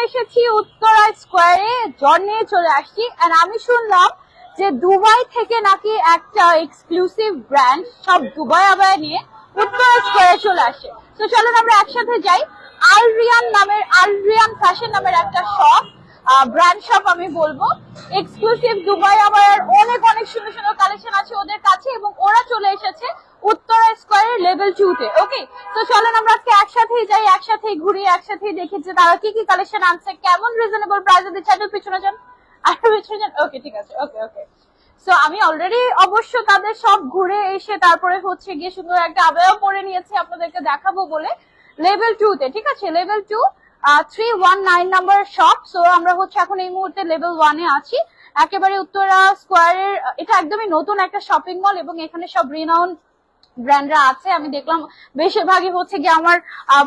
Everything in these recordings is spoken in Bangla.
এসেছি উত্তরা স্কোয়ারে, জন নিয়ে চলে আসছি। আর আমি শুনলাম যে দুবাই থেকে নাকি একটা এক্সক্লুসিভ ব্র্যান্ড সব দুবাই আবায়া নিয়ে উত্তরা স্কোয়ারে চলে আসে। তো চলুন আমরা একসাথে যাই। আলরিয়ান ফ্যাশন নামের একটা শপ, ব্র্যান্ড শপ আমি বলবো। এক্সক্লুসিভ দুবাই আবায়ার অনেক অনেক সুন্দর সুন্দর কালেকশন আছে ওদের কাছে, এবং ওরা চলে এসেছে উত্তরা স্কোয়ারের লেভেল 2 তে। ওকে, তো চলেন আমরা আজকে একসাথেই যাই, একসাথেই ঘুরি, একসাথেই দেখি যে তারা কি কি কালেকশন আনছে, কেমন রিজনেবল প্রাইসে দিচ্ছে। একটু পিছনে যান, আর পিছনে যান। ওকে, ঠিক আছে। ওকে ওকে, সো আমি অলরেডি অবশ্য তাদের সব ঘুরে এসে তারপরে হচ্ছে গিয়ে সুন্দর একটা আবায়া পরে নিয়েছি আপনাদেরকে দেখাবো বলে লেভেল 2 তে। ঠিক আছে, লেভেল 2 319 নাম্বার শপ। সো আমরা হচ্ছে এখন এই মুহূর্তে লেভেল 1 এ আছি, একেবারে উত্তরা স্কোয়ারের। এটা একদমই নতুন একটা শপিং মল এবং এখানে সব রিনাউন্ড ব্র্যান্ডরা আছে। আমি দেখলাম বেশিরভাগই হচ্ছে গিয়ে আমার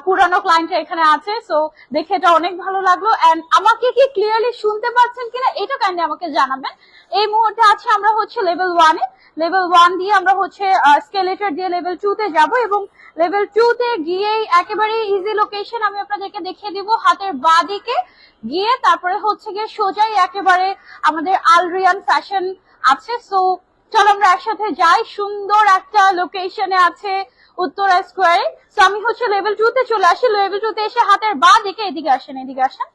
পুরানো ক্লায়েন্ট এখানে আছে। সো দেখে এটা অনেক ভালো লাগলো। এন্ড আমাকে কি ক্লিয়ারলি শুনতে পাচ্ছেন কিনা এটা কাইন্ডলি আমাকে জানাবেন। এই মুহূর্তে আছে আমরা হচ্ছে লেভেল 1 এ। লেভেল 1 দিয়ে আমরা হচ্ছে স্কেলেটর দিয়ে লেভেল 2 তে যাব, এবং লেভেল 2 তে গিয়েই একেবারে ইজি লোকেশন আমি আপনাদেরকে দেখিয়ে দিব। হাতের বাঁ দিকে গিয়ে তারপরে হচ্ছে গিয়ে সোজাই একেবারে আমাদের আলরিয়ান ফ্যাশন আছে। সো চলো আমরা একসাথে যাই। সুন্দর একটা লোকেশনে আছে উত্তরা স্কোয়ারে। তো আমি হচ্ছে লেভেল 2 তে চলে আসি। লেভেল 2 তে এসে হাতের বাঁ দিকে, এদিকে আসেন, এদিকে আসেন।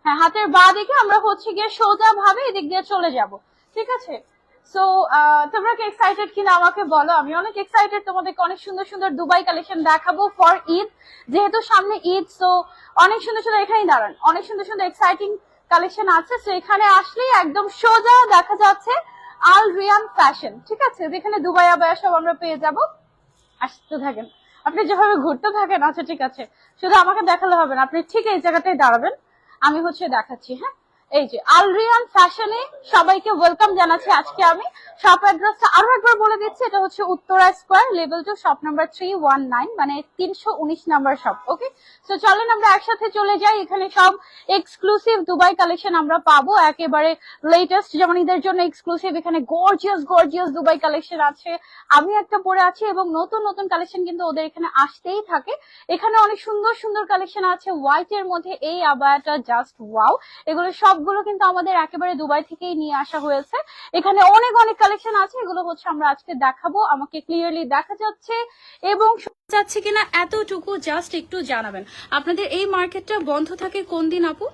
হ্যাঁ, হাতের বাঁ দিকে আমরা হচ্ছে গিয়ে সোজা ভাবে এদিক দিয়ে চলে যাব। ঠিক আছে, সো তোমরা কি এক্সাইটেড কিনা আমাকে বলো। আমি অনেক এক্সাইটেড, তোমাদেরকে অনেক সুন্দর সুন্দর দুবাই কালেকশন দেখাবো ফর ঈদ, যেহেতু সামনে ঈদ। সো অনেক সুন্দর সুন্দর, এখানেই দাঁড়ান, অনেক সুন্দর সুন্দর এক্সাইটিং কালেকশন আছে। সো এখানে আসলেই একদম সোজা দেখা যাচ্ছে আলরিয়ান ফ্যাশন। ঠিক আছে, যেখানে দুবাই আবায়া সব আমরা পেয়ে যাব। আসতে থাকেন, আপনি যেভাবে ঘুরতে থাকেন। আচ্ছা ঠিক আছে, শুধু আমাকে দেখালে হবে না, আপনি ঠিক এই জায়গাটায় দাঁড়াবেন, আমি হচ্ছে দেখাচ্ছি। হ্যাঁ, এই যে আলরিয়ান ফ্যাশনে সবাইকে ওয়েলকাম জানাচ্ছি। আজকে আমি শপ অ্যাড্রেসটা আরো একবার বলে দিচ্ছি। এটা হচ্ছে Uttara square, level 2, shop number 319, মানে 319 নাম্বার শপ। ওকে, সো চলেন আমরা একসাথে চলে যাই। এখানে সব এক্সক্লুসিভ দুবাই কালেকশন আমরা পাবো, একেবারে লেটেস্ট, যেমন ঈদের জন্য এক্সক্লুসিভ এখানে গর্জিয়াস গর্জিয়াস দুবাই কালেকশন আছে। আমি একটা পরে আছি, এবং নতুন নতুন কালেকশন কিন্তু ওদের এখানে আসতেই থাকে। এখানে অনেক সুন্দর সুন্দর কালেকশন আছে হোয়াইট এর মধ্যে। এই আবায়াটা জাস্ট ওয়াও, এগুলো সবগুলো কিন্তু আমাদের একেবারে দুবাই থেকেই নিয়ে আসা হয়েছে। এখানে অনেক অনেক কালেকশন আছে, এগুলো হচ্ছে আমরা আজকে দেখাবো। আমাকে ক্লিয়ারলি দেখা যাচ্ছে এবং যাচ্ছে কিনা এতটুকু জাস্ট একটু জানাবেন। আপনাদের এই মার্কেটটা বন্ধ থাকে কোন দিন আপু?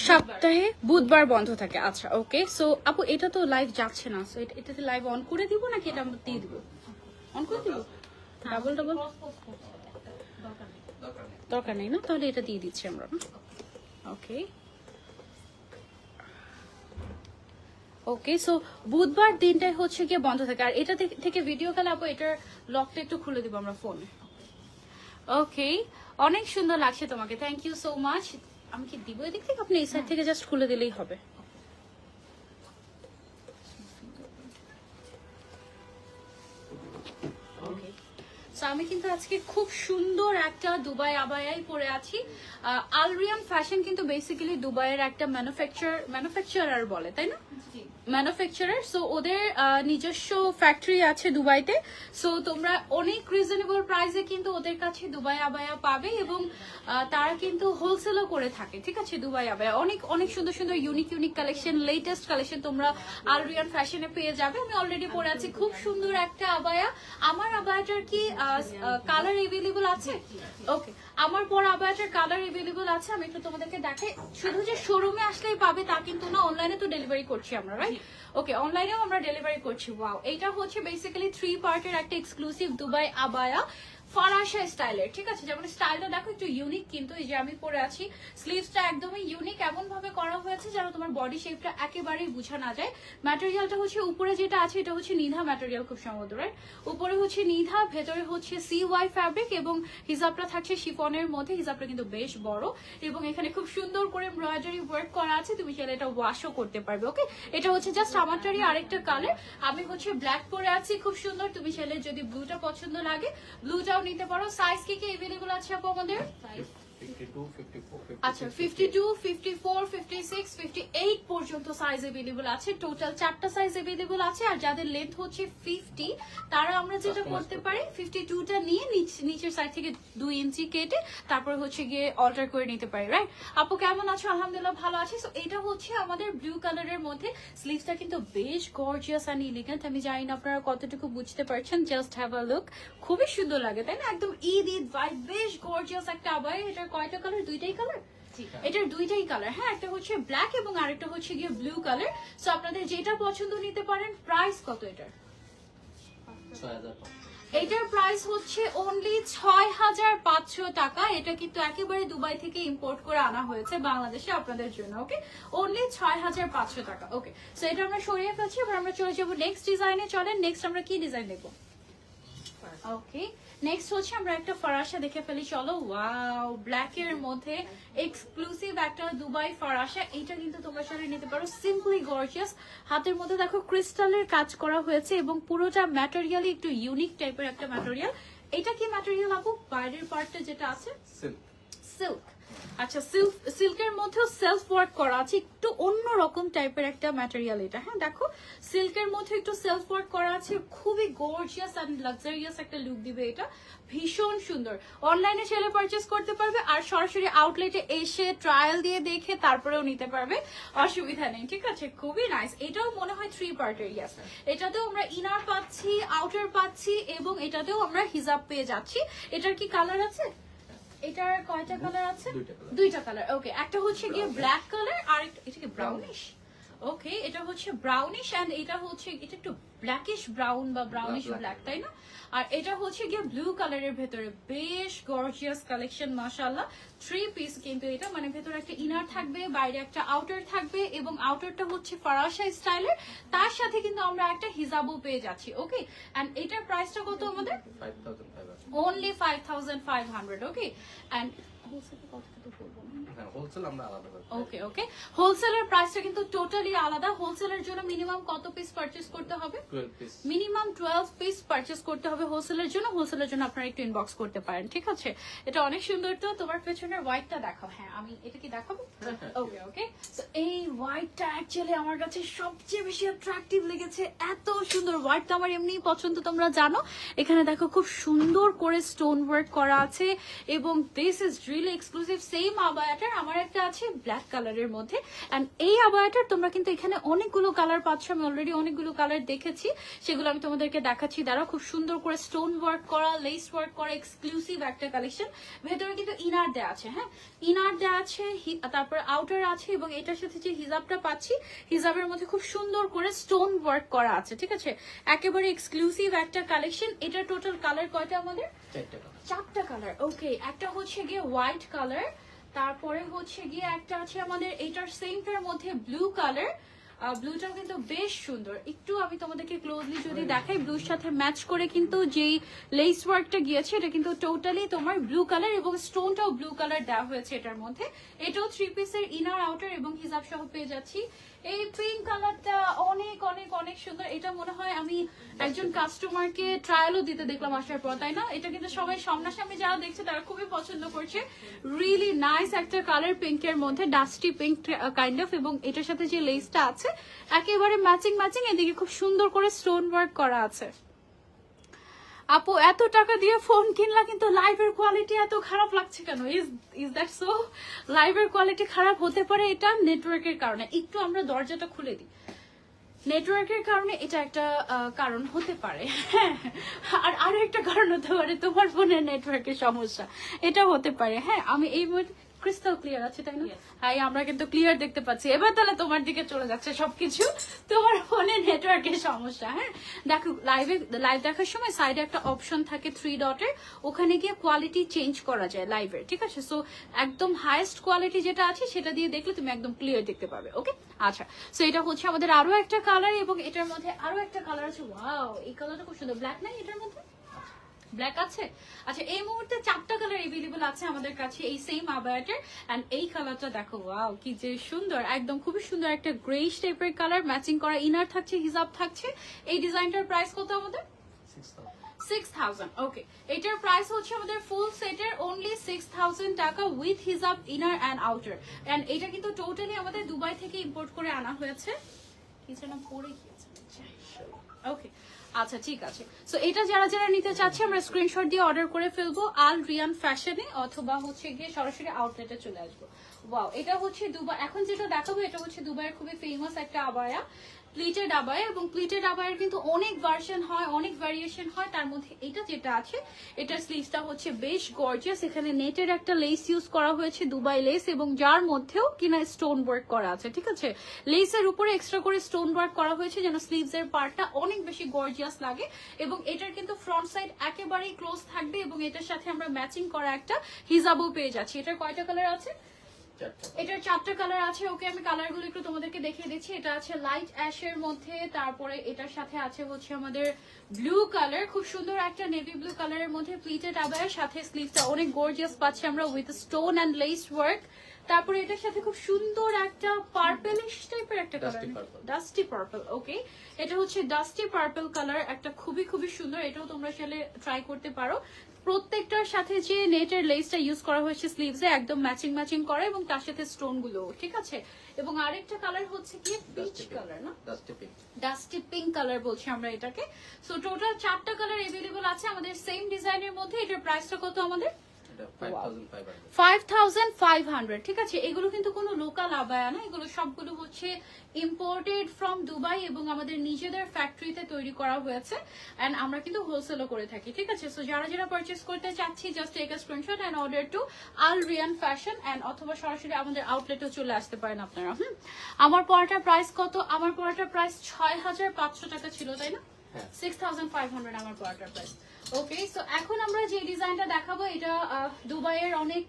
সপ্তাহে বুধবার বন্ধ থাকে। আচ্ছা ওকে, সো আপু এটা তো লাইভ যাচ্ছে না, সো এটাতে লাইভ অন করে দিব নাকি এটা আমরা দিয়ে দিব? অন করে দিব, ডাবল ডাবল দরকার নেই না, তাহলে এটা দিয়ে দিচ্ছি আমরা। ওকে ওকে, সো বুধবার দিনটাই হচ্ছে গিয়ে বন্ধ থাকে। আর এটা থেকে ভিডিও কল আপু এটার লকটা একটু খুলে দিব আমরা ফোনে। ওকে, অনেক সুন্দর লাগছে তোমাকে, থ্যাংক ইউ সো মাচ। আমি কি দিব এদিক থেকে? আপনি এই সাইড থেকে জাস্ট খুলে দিলেই হবে। আমি কিন্তু আজকে খুব সুন্দর একটা দুবাই আবায়াই পরে আছি। আলরিয়ান ফ্যাশন কিন্তু বেসিক্যালি দুবাইয়ের একটা ম্যানুফ্যাকচারার বলে, তাই না? ম্যানুফ্যাকচারার। সো ওদের নিজস্ব ফ্যাক্টরি আছে দুবাইতে। সো তোমরা অনেক রিজনেবল প্রাইসে কিন্তু ওদের কাছে দুবাই আবায়া পাবে, এবং তারা কিন্তু হোলসেলও করে থাকে। ঠিক আছে, দুবাই আবায়া অনেক অনেক সুন্দর সুন্দর unique unique collection, latest collection তোমরা আলরিয়ান ফ্যাশনে পেয়ে যাবে। আমি অলরেডি পরে আছি খুব সুন্দর একটা আবায়া। আমার আবায়াটার কি কালার এভেলেবল আছে? ওকে, আমার পরা আবায়াটার কালার এভেলেবল আছে, আমি একটু তোমাদেরকে দেখাই। শুধু যে শোরুমে আসলেই পাবে তা কিন্তু না, অনলাইনে তো ডেলিভারি করছি আমরা, রাইট? ওকে, অনলাইনেও আমরা ডেলিভারি করছি। ওয়াও, এইটা হচ্ছে বেসিক্যালি 3 পার্টের একটা এক্সক্লুসিভ দুবাই আবায়া, ফরাসা স্টাইলের। ঠিক আছে, যেমন স্টাইলটা দেখো একটু ইউনিক, কিন্তু এই যে আমি পরে আছি স্লিভসটা একদমই ইউনিক, এমন ভাবে করা হয়েছে যেন তোমার বডি শেপটা একেবারেই বোঝা না যায়। ম্যাটেরিয়ালটা হচ্ছে উপরে যেটা আছে এটা হচ্ছে নিধা ম্যাটেরিয়াল, খুব সম্ভবত, রাইট? উপরে হচ্ছে নিধা, ভেতরে হচ্ছে CY ফ্যাব্রিক, এবং হিজাবটা থাকছে শিফনের মধ্যে। হিজাবটা কিন্তু বেশ বড়, এবং এখানে খুব সুন্দর করে এমব্রয়ডারি ওয়ার্ক করা আছে। তুমি চাইলে এটা ওয়াশও করতে পারবে। ওকে, এটা হচ্ছে জাস্ট আমারটারই আরেকটা কালার। আমি হচ্ছে ব্ল্যাক পরে আছি, খুব সুন্দর। তুমি চাইলে যদি ব্লুটা পছন্দ লাগে ব্লুটাও নিতে পারো। সাইজ কি কি এভেলেবল আছে আপু আমাদের? 52, 54, 56, আচ্ছা 52, 54, 56, 58 পর্যন্ত সাইজ अवेलेबल আছে। টোটাল 4টা সাইজ अवेलेबल আছে। আর যাদের লেন্থ হচ্ছে 50 তারা আমরা যেটা করতে পারি 52টা নিয়ে নিচের সাইড থেকে 2 ইঞ্চি কেটে তারপর হচ্ছে গিয়ে অল্টার করে নিতে পারি, রাইট? আপু কেমন আছো? আলহামদুলিল্লাহ ভালো আছি। সো এটা হচ্ছে আমাদের ব্লু কালারের মধ্যে, স্লিভসটা কিন্তু বেশ গর্জিয়াস এন্ড এলিগেন্ট। আমি জানি না আপনারা কতটুকু বুঝতে পারছেন, জাস্ট হ্যাভ আ লুক। খুবই সুন্দর লাগে তাই না? একদম ঈদ ভাইব, বেশ গর্জিয়াস একটা আবায়া। এটার কয়টা কালার? দুইটাই কালার। এটার দুইটাই কালার, হ্যাঁ, একটা হচ্ছে ব্ল্যাক এবং আরেকটা হচ্ছে গিয়ে ব্লু কালার। সো আপনাদের যেটা পছন্দ নিতে পারেন। প্রাইস কত এটার? 6000 এটার প্রাইস হচ্ছে অনলি 6500 টাকা। এটা কিন্তু একেবারে দুবাই থেকে ইম্পোর্ট করে আনা হয়েছে বাংলাদেশে আপনাদের জন্য। ওকে, অনলি 6500 টাকা। ওকে, সো এটা আমরা সরিয়ে ফেলছি। এবার আমরা চলে যাবো নেক্সট ডিজাইনে। চলেন নেক্সট আমরা কি ডিজাইন দেখবো? ওকে, নেক্সট হচ্ছে আমরা একটা ফরাসা দেখে ফেলি, চলো। ওয়াও, ব্ল্যাক এর মধ্যে এক্সক্লুসিভ একটা দুবাই ফরাসা। এটা কিন্তু তোমরা সাথে নিতে পারো, সিম্পলি গর্জিয়াস। হাতের মধ্যে দেখো ক্রিস্টালের কাজ করা হয়েছে এবং পুরোটা ম্যাটেরিয়ালই একটু ইউনিক টাইপের একটা ম্যাটেরিয়াল। এটা কি ম্যাটেরিয়াল আপু? বাইরের পার্টটা যেটা আছে সিল্ক। সিল্ক। আচ্ছা, সিল্কের মধ্যেও সেলফ ওয়ার্ক করা আছে, একটু অন্যরকম টাইপের একটা ম্যাটেরিয়াল এটা। হ্যাঁ দেখো, সিল্কের মধ্যে একটু সেলফ ওয়ার্ক করা আছে, খুবই গর্জিয়াস এন্ড লাক্সারিয়াস একটা লুক দিবে এটা। ভীষণ সুন্দর। অনলাইনে ছেলে পারচেস করতে পারবে আর সরাসরি আউটলেটে এসে ট্রায়াল দিয়ে দেখে তারপরেও নিতে পারবে, অসুবিধা নেই, ঠিক আছে? খুবই নাইস। এটাও মনে হয় 3 পার্টের। ইয়াস, এটাতেও আমরা ইনার পাচ্ছি, আউটার পাচ্ছি এবং এটাতেও আমরা হিজাব পেয়ে যাচ্ছি। এটার কি কালার আছে? এটার কয়টা কালার আছে? দুইটা কালার। ওকে, একটা হচ্ছে গিয়ে ব্ল্যাক কালার আর এটা কি ব্রাউনিশ। ওকে, এটা হচ্ছে ব্রাউনিশ এন্ড এটা হচ্ছে এটা একটু ব্ল্যাকিশ ব্রাউন বা ব্রাউনিশ ব্ল্যাক, তাই না? আর এটা হচ্ছে গিয়ে ব্লু কালারের ভেতরে, বেশ গর্জিয়াস কালেকশন মাশাআল্লাহ। 3 পিস কিন্তু এটা, মানে ভেতরে একটা ইনার থাকবে, বাইরে একটা আউটার থাকবে এবং আউটারটা হচ্ছে ফরাসা স্টাইলের। তার সাথে কিন্তু আমরা একটা হিজাবও পেয়ে যাচ্ছি। ওকে, এন্ড এটার প্রাইসটা কত আমাদের? 5500 only 5500। ওকে, এন্ড হোলসেলে কত কত বলবো না। হ্যাঁ, হোলসেল আমরা আলাদা করে। ওকে ওকে, হোলসেলের প্রাইসটা কিন্তু টোটালি আলাদা। হোলসেলের জন্য মিনিমাম কত পিস পারচেজ করতে হবে? 12 পিস। মিনিমাম 12 পিস পারচেজ করতে হবে হোলসেলের জন্য। হোলসেলের জন্য আপনারা একটু ইনবক্স করতে পারেন, ঠিক আছে? এটা অনেক সুন্দর। তো তোমার পেছনের হোয়াইটটা দেখাও। হ্যাঁ, আমি এটা কি দেখাবো? ওকে ওকে, তো এই হোয়াইটটা অ্যাকচুয়ালি আমার কাছে সবচেয়ে বেশি অ্যাট্রাকটিভ লেগেছে। এত সুন্দর হোয়াইট তো আমার এমনিই পছন্দ, তোমরা জানো। এখানে দেখো খুব সুন্দর করে স্টোন ওয়ার্ক করা আছে এবং this is really exclusive. Same আবায়াটার আমার একটা আছে ব্ল্যাক কালারের মধ্যে, এন্ড এই আবায়াটার তোমরা কিন্তু এখানে অনেকগুলো কালার পাচ্ছ। আমি অলরেডি অনেকগুলো কালার দেখেছি, সেগুলো আমি তোমাদেরকে দেখাচ্ছি। দাঁড়াও, খুব সুন্দর করে স্টোন ওয়ার্ক করা, লেস ওয়ার্ক করা, এক্সক্লুসিভ একটা কালেকশন। ভেতরে কিন্তু ইনার দেওয়া আছে, হ্যাঁ ইনার দেওয়া আছে, তারপর আউটার আছে এবং এটার সাথে যে হিজাবটা পাচ্ছি, হিজাবের মধ্যে খুব সুন্দর করে স্টোন ওয়ার্ক করা আছে, ঠিক আছে? একেবারে এক্সক্লুসিভ একটা কালেকশন। এটা টোটাল কালার কয়টা আমাদের? 4টা কালার। ওকে, একটা হচ্ছে গিয়ে হোয়াইট কালার, তারপরে হচ্ছে গিয়ে একটা আছে আমাদের এটার সেমটার মধ্যে ব্লু কালার। ব্লুটাও কিন্তু বেশ সুন্দর। একটু আমি তোমাদেরকে ক্লোজলি যদি দেখাই, ব্লুর সাথে ম্যাচ করে কিন্তু যেই লেস ওয়ার্কটা গিয়েছে এটা কিন্তু টোটালি তোমার ব্লু কালার এবং স্টোনটাও ব্লু কালার দেওয়া হয়েছে এটার মধ্যে। এটাও 3 পিসের ইনার আউটার এবং হিজাব সহ পেয়ে যাচ্ছি। এই পিঙ্ক কালারটা অনেক অনেক অনেক সুন্দর। এটা মনে হয় আমি একজন কাস্টমারকে ট্রায়ালও দিতে দেখলাম আসার পর, তাই না? এটা কিন্তু সবাই সামনাসামনি যারা দেখছে তারা খুবই পছন্দ করছে। রিয়েলি নাইস একটা কালার পিঙ্কের মধ্যে, ডাস্টি পিঙ্ক কাইন্ড অফ, এবং এটার সাথে যে লেসটা আছে একেবারে ম্যাচিং ম্যাচিং। এদিকে খুব সুন্দর করে স্টোন ওয়ার্ক করা আছে। আপু এত টাকা দিয়ে ফোন কিনলা কিন্তু লাইভের কোয়ালিটি এত খারাপ লাগছে কেন? Is that so? লাইভের কোয়ালিটি খারাপ হতে পারে এটা নেটওয়ার্কের কারণে। একটু আমরা দরজাটা খুলে দিই। নেটওয়ার্কের কারণে এটা একটা কারণ হতে পারে, হ্যাঁ। আর আরো একটা কারণ হতে পারে তোমার ফোনের নেটওয়ার্কের সমস্যা, এটা হতে পারে। হ্যাঁ, আমি এই ক্রিস্টাল ক্লিয়ার আছে, তাই না? হ্যাঁ, আমরা কিন্তু ক্লিয়ার দেখতে পাচ্ছি। এবার তাহলে তোমার দিকে চলে যাচ্ছে সবকিছু, তোমার ফোনে নেটওয়ার্কের সমস্যা। হ্যাঁ দেখো, লাইভ দেখার সময় সাইডে একটা অপশন থাকে 3 ডটের, ওখানে গিয়ে কোয়ালিটি চেঞ্জ করা যায় লাইভের, ঠিক আছে? সো একদম হাইয়েস্ট কোয়ালিটি যেটা আছে সেটা দিয়ে দেখলে তুমি একদম ক্লিয়ার দেখতে পাবে। ওকে, আচ্ছা, সো এটা হচ্ছে আমাদের আরো একটা কালার এবং এটার মধ্যে আরো একটা কালার আছে। ওয়াও, এই কালারটা খুব সুন্দর। ব্ল্যাক নাই এটার মধ্যে? ব্ল্যাক আছে। আচ্ছা, এই মুহূর্তে 4টা কালার এভেলেবল আছে আমাদের কাছে এই সেম আবায়াটার। এন্ড এই কালারটা দেখো, ওয়াও কি যে সুন্দর, একদম খুবই সুন্দর একটা গ্রেইশ টাইপের কালার, ম্যাচিং করা ইনার থাকছে, হিজাব থাকছে। এই ডিজাইনটার প্রাইস কত আমাদের? 6000 ওকে। এটার প্রাইস হচ্ছে আমাদের ফুল সেটের অনলি 6000 টাকা উইথ হিজাব ইনার অ্যান্ড আউটার। এন্ড এটা কিন্তু টোটালি আমাদের দুবাই থেকে ইম্পোর্ট করে আনা হয়েছে। কি যেন পরে গিয়েছে। ওকে আচ্ছা ঠিক আছে। সো এটা যারা যারা নিতে চাচ্ছে আমরা স্ক্রিনশট দিয়ে অর্ডার করে ফেলবো আল রিয়ান ফ্যাশনে, অথবা হচ্ছে গিয়ে সরাসরি আউটলেটে চলে আসবো। ওয়াও, এটা হচ্ছে দুবাই, এখন যেটা দেখাবো এটা হচ্ছে দুবাইয়ের খুবই ফেমাস একটা আবায়া, প্লিটেড আবায়া। এবং প্লিটেড আবায়ের কিন্তু অনেক ভার্সন হয়, অনেক ভ্যারিয়েশন হয়। তার মধ্যে এটা যেটা আছে এটার স্লিভসটা হচ্ছে বেশ গর্জিয়াস। এখানে নেটের একটা লেস ইউজ করা হয়েছে, দুবাই লেস, এবং যার মধ্যেও কিনা স্টোন ওয়ার্ক করা আছে। ঠিক আছে, লেসের উপরে এক্সট্রা করে স্টোন ওয়ার্ক করা হয়েছে যেন স্লিভস এর পার্টটা অনেক বেশি গর্জিয়াস লাগে। এবং এটার কিন্তু ফ্রন্ট সাইড একেবারেই ক্লোজ থাকবে, এবং এটার সাথে আমরা ম্যাচিং করা একটা হিজাবও পেয়ে যাচ্ছি। এটার কয়টা কালার আছে? এটার 4টা কালার আছে। ওকে, আমি কালার গুলো একটু তোমাদেরকে দেখিয়ে দিচ্ছি। এটা আছে লাইট অ্যাশের মধ্যে, তারপরে এটার সাথে আছে হচ্ছে আমাদের ব্লু কালার, খুব সুন্দর একটা নেভি ব্লু কালারের মধ্যে প্লিটেড আবায়ের সাথে স্লিভসটা অনেক গর্জিয়াস পাচ্ছি আমরা with stone and lace work. তারপরে এটার সাথে খুব সুন্দর একটা পার্পলিশ টাইপের একটা কালার, ডাস্টি পার্পল। ওকে, এটা হচ্ছে ডাস্টি পার্পল কালার, একটা খুবই খুবই সুন্দর। এটাও তোমরা চাইলে ট্রাই করতে পারো। প্রত্যেকটার সাথে যে নেটের লেসটা ইউজ করা হয়েছে স্লিভসে একদম ম্যাচিং ম্যাচিং করা, এবং তার সাথে স্টোন গুলো। ঠিক আছে, এবং আরেকটা কালার হচ্ছে কি পিচ কালার, না ডাস্টি পিঙ্ক কালার বলছি আমরা এটাকে। সো টোটাল 4টা কালার अवेलेबल আছে আমাদের সেম ডিজাইনের মধ্যে। এটার প্রাইসটা কত আমাদের? 5500। ঠিক আছে, এগুলো কিন্তু কোনো লোকাল আবায়া না, এগুলো সবগুলো হচ্ছে ইম্পোর্টেড ফ্রম দুবাই এবং আমাদের নিজেদের ফ্যাক্টরিতে তৈরি করা হয়েছে। এন্ড আমরা কিন্তু হোলসেলও করে থাকি। ঠিক আছে, সো যারা যারা পারচেজ করতে চাচ্ছি just take a screenshot and order to Al Rayan fashion, and অথবা সরাসরি আমাদের আউটলেটেও চলে আসতে পারেন আপনারা। আমার পড়াটার প্রাইস কত? আমার পড়াটার প্রাইস 6500 টাকা ছিল, তাই না? 6500 আমার পড়াটার প্রাইস। ওকে, সো এখন আমরা যে ডিজাইনটা দেখাবো এটা দুবাইয়ের অনেক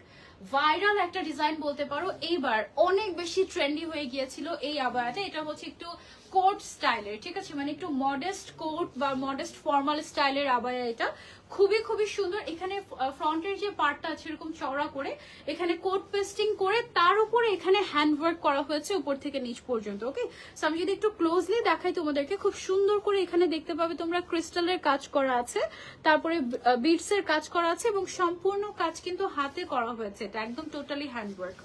ভাইরাল একটা ডিজাইন বলতে পারো। এইবার অনেক বেশি ট্রেন্ডি হয়ে গিয়েছিল এই আবায়াটা। এটা হচ্ছে একটু কোট স্টাইলের। ঠিক আছে, মানে একটু মডেস্ট কোট বা মডেস্ট ফর্মাল স্টাইলের আবায়া। এটা খুবই খুবই সুন্দর। এখানে ফ্রন্টের যে পার্টটা আছে এরকম চওড়া করে এখানে কোট পেস্টিং করে তার উপরে এখানে হ্যান্ড ওয়ার্ক করা হয়েছে উপর থেকে নিচ পর্যন্ত। ওকে, সো আমি যদি একটু ক্লোজলি দেখাই তোমাদেরকে, খুব সুন্দর করে এখানে দেখতে পাবে তোমরা ক্রিস্টালের কাজ করা আছে, তারপরে বিটস এর কাজ করা আছে, এবং সম্পূর্ণ কাজ কিন্তু হাতে করা হয়েছে। এটা একদম টোটালি হ্যান্ড ওয়ার্ক।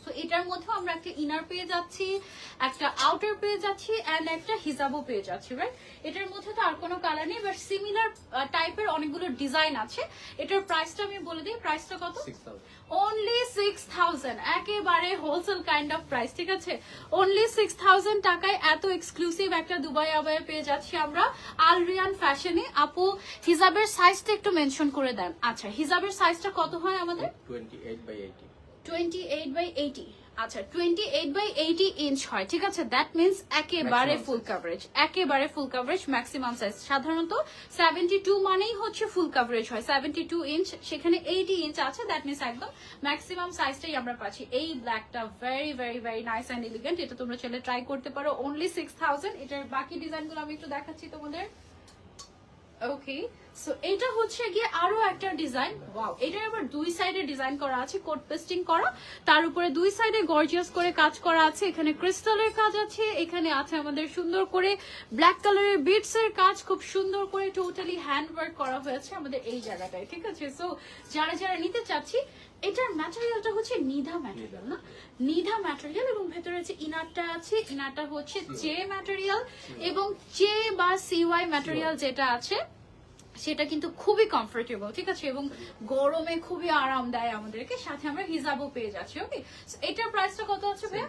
তো এটার মধ্যে আমরা একটা ইনার পেয়ে যাচ্ছি, একটা আউটার পেয়ে যাচ্ছি, এন্ড একটা হিজাবও পেয়ে যাচ্ছি, রাইট? এটার মধ্যে তো আর কোনো কালার নেই, বাট সিমিলার টাইপের অনেকগুলো ডিজাইন আছে। এটার প্রাইসটা আমি বলে দিই, প্রাইসটা কত? অনলি 6000, একেবারে হোলসেল কাইন্ড অফ প্রাইস। ঠিক আছে, অনলি 6000 টাকায় এত এক্সক্লুসিভ একটা দুবাই আবায়া পেয়ে যাচ্ছি আমরা আল রিয়ান ফ্যাশনে। আপু হিজাবের সাইজটা একটু মেনশন করে দেন। আচ্ছা, হিজাবের সাইজটা কত হয় আমাদের? 28/80। আচ্ছা, 28/80 ইঞ্চ হয়। ঠিক আছে, দ্যাট মিনস একেবারে ফুল কাভারেজ, একেবারে ফুল কাভারেজ ম্যাক্সিমাম সাইজ। সাধারণত 72 মানেই হচ্ছে ফুল কাভারেজ হয়, 72 ইঞ্চ, সেখানে 80 ইঞ্চ আছে, দ্যাট মিনস একদম ম্যাক্সিমাম সাইজটাই আমরা পাচ্ছি। এই ব্ল্যাকটা very very very nice and elegant, এটা তোমরা চাইলে ট্রাই করতে পারো। অনলি 6000। এটার বাকি ডিজাইনগুলো আমি একটু দেখাচ্ছি তোমাদের। ওকে, সো এটা হচ্ছে গিয়ে আরো একটা ডিজাইন। ওয়াও, এটার আবার দুই সাইডে ডিজাইন করা আছে, কোট পেস্টিং করা, তার উপরে দুই সাইডে গর্জিয়াস করে কাজ করা আছে। এখানে ক্রিস্টালের কাজ আছে, এখানে আছে আমাদের সুন্দর করে ব্ল্যাক কালারের বিটস এর কাজ, খুব সুন্দর করে টোটালি হ্যান্ড ওয়ার্ক করা হয়েছে আমাদের এই জায়গাটায়। ঠিক আছে, সো যারা যারা নিতে চাচ্ছি, এটার ম্যাটেরিয়ালটা হচ্ছে নিধা ম্যাটেরিয়াল, না নিধা ম্যাটেরিয়াল, এবং ভেতরে যে ইনারটা আছে, ইনারটা হচ্ছে জে ম্যাটেরিয়াল, এবং জে বা সিওয়াই ম্যাটেরিয়াল যেটা আছে সেটা কিন্তু খুবই কমফোর্টেবল। ঠিক আছে, এবং গরমে খুবই আরাম দেয় আমাদেরকে, সাথে আমরা হিজাবও পেয়ে যাচ্ছি। ওকে, এটার প্রাইসটা কত আছে ভাইয়া?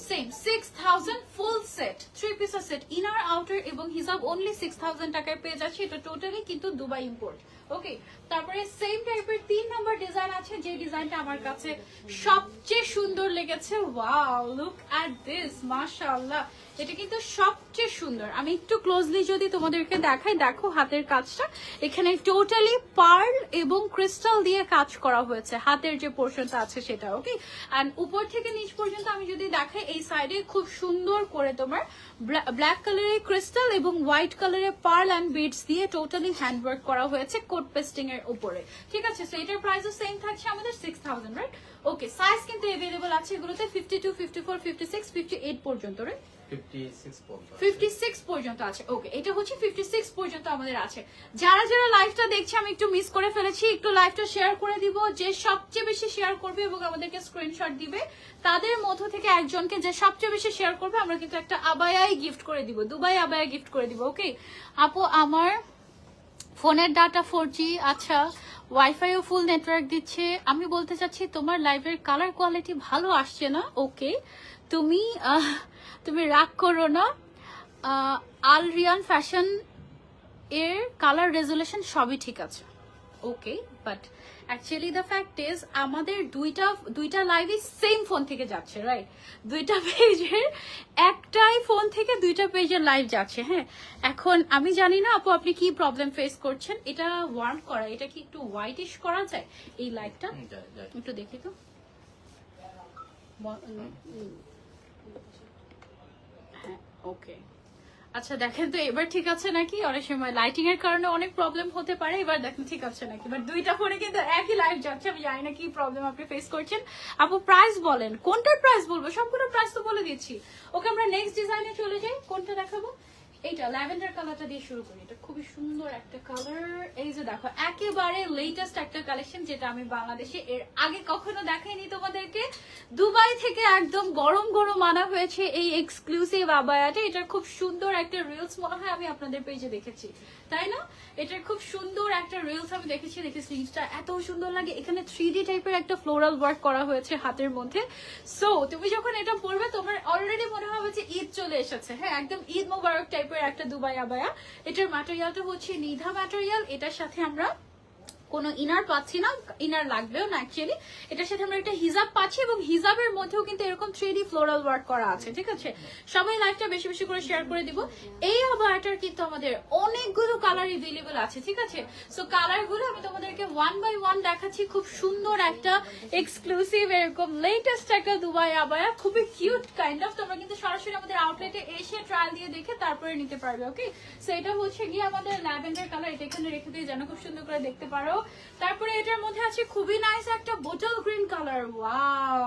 সেম 6000 ফুল সেট, 3 পিসের সেট, ইনার আউটার এবং হিজাব অনলি 6000 টাকায় পেয়ে যাচ্ছি। এটা টোটালি কিন্তু দুবাই ইম্পোর্ট। ওকে, তারপরে সেম টাইপের 3 নাম্বার ডিজাইন আছে, যে ডিজাইনটা আমার কাছে সবচেয়ে সুন্দর লেগেছে। ওয়াও, লুক এট দিস, মাশাআল্লাহ, এটা কিন্তু সবচেয়ে সুন্দর। আমি একটু ক্লোজলি যদি তোমাদেরকে দেখাই, দেখো হাতের কাজটা, এখানে টোটালি পার্ল এবং ক্রিস্টাল দিয়ে কাজ করা হয়েছে, হাতের যে পোর্শনটা আছে সেটা। ওকে, এন্ড উপর থেকে নিচ পর্যন্ত আমি যদি দেখাই, এই সাইডে খুব সুন্দর করে তোমার ব্ল্যাক কালারের ক্রিস্টাল এবং হোয়াইট কালারের পার্ল এন্ড বিডস দিয়ে টোটালি হ্যান্ড ওয়ার্ক করা হয়েছে কোট পেস্টিং এর উপরে। ঠিক আছে, সো এটার প্রাইসও সেম থাকছে আমাদের 6000, রাইট? ওকে, সাইজ কিন্তু अवेलेबल আছে এগুলোতে 52, 54, 56, 58 পর্যন্ত, রাইট? 56 পর্যন্ত আছে। 56 পর্যন্ত আছে। ওকে, এটা হচ্ছে 56 পর্যন্ত আমাদের আছে। যারা যারা লাইভটা দেখছে, আমি একটু মিস করে ফেলেছি, একটু লাইভটা শেয়ার করে দিব। যে সবচেয়ে বেশি শেয়ার করবে এবং আমাদেরকে স্ক্রিনশট দিবে, তাদের মধ্য থেকে একজনকে যে সবচেয়ে বেশি শেয়ার করবে আমরা কিন্তু একটা আবায়াই গিফট করে দিব, দুবাই আবায়া গিফট করে দিব। ওকে আপু, আমার ফোনের ডাটা 4G, আচ্ছা ওয়াইফাইও ফুল নেটওয়ার্ক দিচ্ছে। আমি বলতে চাচ্ছি তোমার লাইভের কালার কোয়ালিটি ভালো আসছে না। ওকে, তুমি রাগ করো না। আলরিয়ান ফ্যাশন এর কালার রেজুলেশন সবই ঠিক আছে। Okay, but actually the fact is আমাদের দুইটা লাইভই সেম ফোন থেকে যাচ্ছে, রাইট? দুইটা পেজের একটাই ফোন থেকে দুইটা পেজের লাইভ যাচ্ছে। হ্যাঁ, এখন আমি জানি না আপু আপনি কি প্রবলেম ফেস করছেন। এটা ওয়ার্ম করা, এটা কি একটু হোয়াইটিশ করা যায় এই লাইভটা? যায়। একটু দেখি তো। হ্যাঁ, ওকে, আচ্ছা দেখেন তো এবার ঠিক আছে নাকি? অনেক সময় লাইটিং এর কারণে অনেক প্রবলেম হতে পারে। এবার দেখেন ঠিক আছে নাকি? বাট দুইটা ফোনে কিন্তু একই লাইভ যাচ্ছে। আমি জানি না কি প্রবলেম আপনি ফেস করছেন। আপু প্রাইস বলেন, কোনটার প্রাইস বলবো? সবগুলোর প্রাইস তো বলে দিচ্ছি। ওকে, আমরা নেক্সট ডিজাইনে চলে যাই। কোনটা দেখাবো? এইটা ল্যাভেন্ডার কালারটা দিয়ে শুরু করি। এটা খুবই সুন্দর একটা কালার। এই যে দেখো, একেবারে লেটেস্ট একটা কালেকশন, যেটা আমি বাংলাদেশে এর আগে কখনো দেখাইনি তোমাদেরকে। দুবাই থেকে একদম গরম গরম আনা হয়েছে এই এক্সক্লুসিভ আবায়াটা। এটার খুব সুন্দর একটা রিলস মনে হয় আমি আপনাদের পেজে দেখেছি, তাই না? এটার খুব সুন্দর একটা রিলস আমি দেখেছি। স্লিভসটা এত সুন্দর লাগে। এখানে 3D টাইপের একটা ফ্লোরাল ওয়ার্ক করা হয়েছে হাতের মধ্যে। সো তুমি যখন এটা পরবে তোমার অলরেডি মনে হবে যে ঈদ চলে এসেছে। হ্যাঁ, একদম ঈদ মোবারক টাইপের একটা দুবাই আবায়া। এটার ম্যাটেরিয়ালটা হচ্ছে নিধা ম্যাটেরিয়াল। এটার সাথে আমরা কোনো ইনার পাচ্ছি না, ইনার লাগবেও না অ্যাকচুয়ালি। এটার সাথে আমরা একটা হিজাব পাচ্ছি এবং হিজাবের মধ্যেও কিন্তু এরকম 3D ফ্লোরাল ওয়ার্ক করা আছে। ঠিক আছে, সবাই লাইভটা বেশি বেশি করে শেয়ার করে দিব। এই আবায়াটার কিন্তু আমাদের অনেকগুলো কালার এভেলেবল আছে। ঠিক আছে, সো কালারগুলো আমি তোমাদেরকে 1 বাই 1 দেখাচ্ছি। খুব সুন্দর একটা এক্সক্লুসিভ এরকম লেটেস্ট একটা দুবাই আবায়া, খুবই কিউট কাইন্ড অফ। তোমরা কিন্তু সরাসরি আমাদের আউটলেটে এসে ট্রায়াল দিয়ে দেখে তারপরে নিতে পারবে। ওকে, সো এটা হচ্ছে গিয়ে আমাদের ল্যাভেন্ডার কালার। এটা এখানে রেখে দিয়ে যেন খুব সুন্দর করে দেখতে পারো। তারপরে এটার মধ্যে আছে খুবই নাইস একটা bottle green colour. Wow,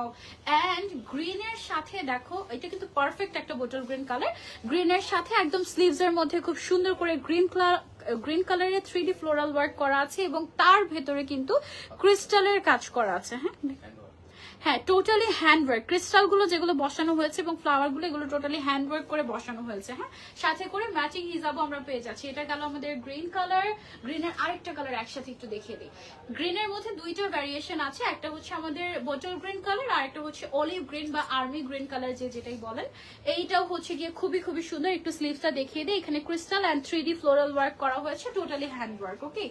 and green এর সাথে দেখো, এটা কিন্তু পারফেক্ট একটা বোটল গ্রিন কালার। গ্রিন এর সাথে একদম স্লিভস এর মধ্যে খুব সুন্দর করে গ্রিন কালারের 3D ফ্লোরাল ওয়ার্ক করা আছে এবং তার ভেতরে কিন্তু ক্রিস্টালের কাজ করা আছে। হ্যাঁ, টোটালি হ্যান্ডওয়ার্ক। ক্রিস্টাল গুলো যেগুলো বসানো হয়েছে এবং ফ্লাওয়ার গুলো, এগুলো টোটালি হ্যান্ডওয়ার্ক করে বসানো হয়েছে। হ্যাঁ, সাথে করে ম্যাচিং হিজাবও আমরা পেয়ে যাচ্ছি। এটা গেল আমাদের গ্রিন কালার। গ্রিনের আরেকটা কালার একসাথে একটু দেখিয়ে দিই। গ্রিনের মধ্যে দুইটা ভ্যারিয়েশন আছে, একটা হচ্ছে আমাদের বোটল গ্রিন কালার, আর একটা হচ্ছে অলিভ গ্রিন বা আর্মি গ্রিন কালার, যেটাই বলেন। এইটাও হচ্ছে গিয়ে খুবই খুবই সুন্দর। একটু স্লিভসটা দেখিয়ে দিই। এখানে crystal and 3D floral work করা হয়েছে, টোটালি হ্যান্ডওয়ার্ক। ওকে,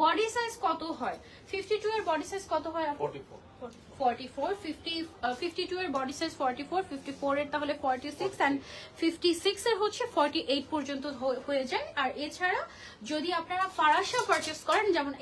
বডি সাইজ কত হয়? 52 এর বডি সাইজ কত হয়? 44, 52 এর বডি সাইজ 44, 54 এর তাহলে 46 এন্ড 56 এর হচ্ছে 48 পর্যন্ত হয়ে যায়। আর এছাড়া যদি আপনারা ফারাশা পারচেজ করেন, যেমন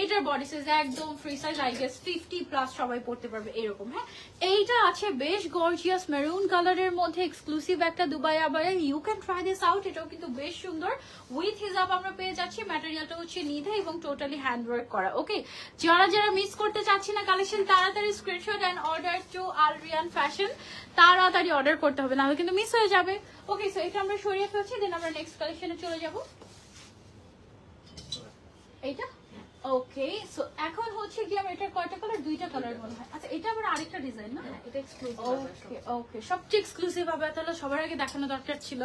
এটার বডি সাইজ একদম free size, I guess 50 plus সবাই পড়তে পারবে এরকম। হ্যাঁ, এইটা আছে বেশ গর্জিয়াস মেরুন কালারের মধ্যে এক্সক্লুসিভ একটা দুবাই আবায়া। You can try this out. এটাও কিন্তু বেশ সুন্দর। উইথ হিজাব আমরা পেয়ে যাচ্ছি। ম্যাটেরিয়ালটা হচ্ছে নিধা এবং টোটালি হ্যান্ডওয়ার্ক করা। ওকে, যারা যারা মিস করতে চাচ্ছি না কালেকশন, তাড়াতাড়ি screenshot and order to Alrian fashion. তাড়াতাড়ি অর্ডার করতে হবে, না হলে কিন্তু মিস হয়ে যাবে। ওকে, সো এটা আমরা সরিয়ে ফেলছি, দেন আমরা নেক্সট কালেকশনে চলে যাব। এইটা ওকে, সো এখন হচ্ছে কি আমরা এটা কয়টা কালার? দুইটা কালার মনে হয়। আচ্ছা, এটা আবার আরেকটা ডিজাইন না? এটা এক্সক্লুসিভ। ওকে ওকে, সবচেয়ে এক্সক্লুসিভ আবায়া তাহলে সবার আগে দেখানো দরকার ছিল।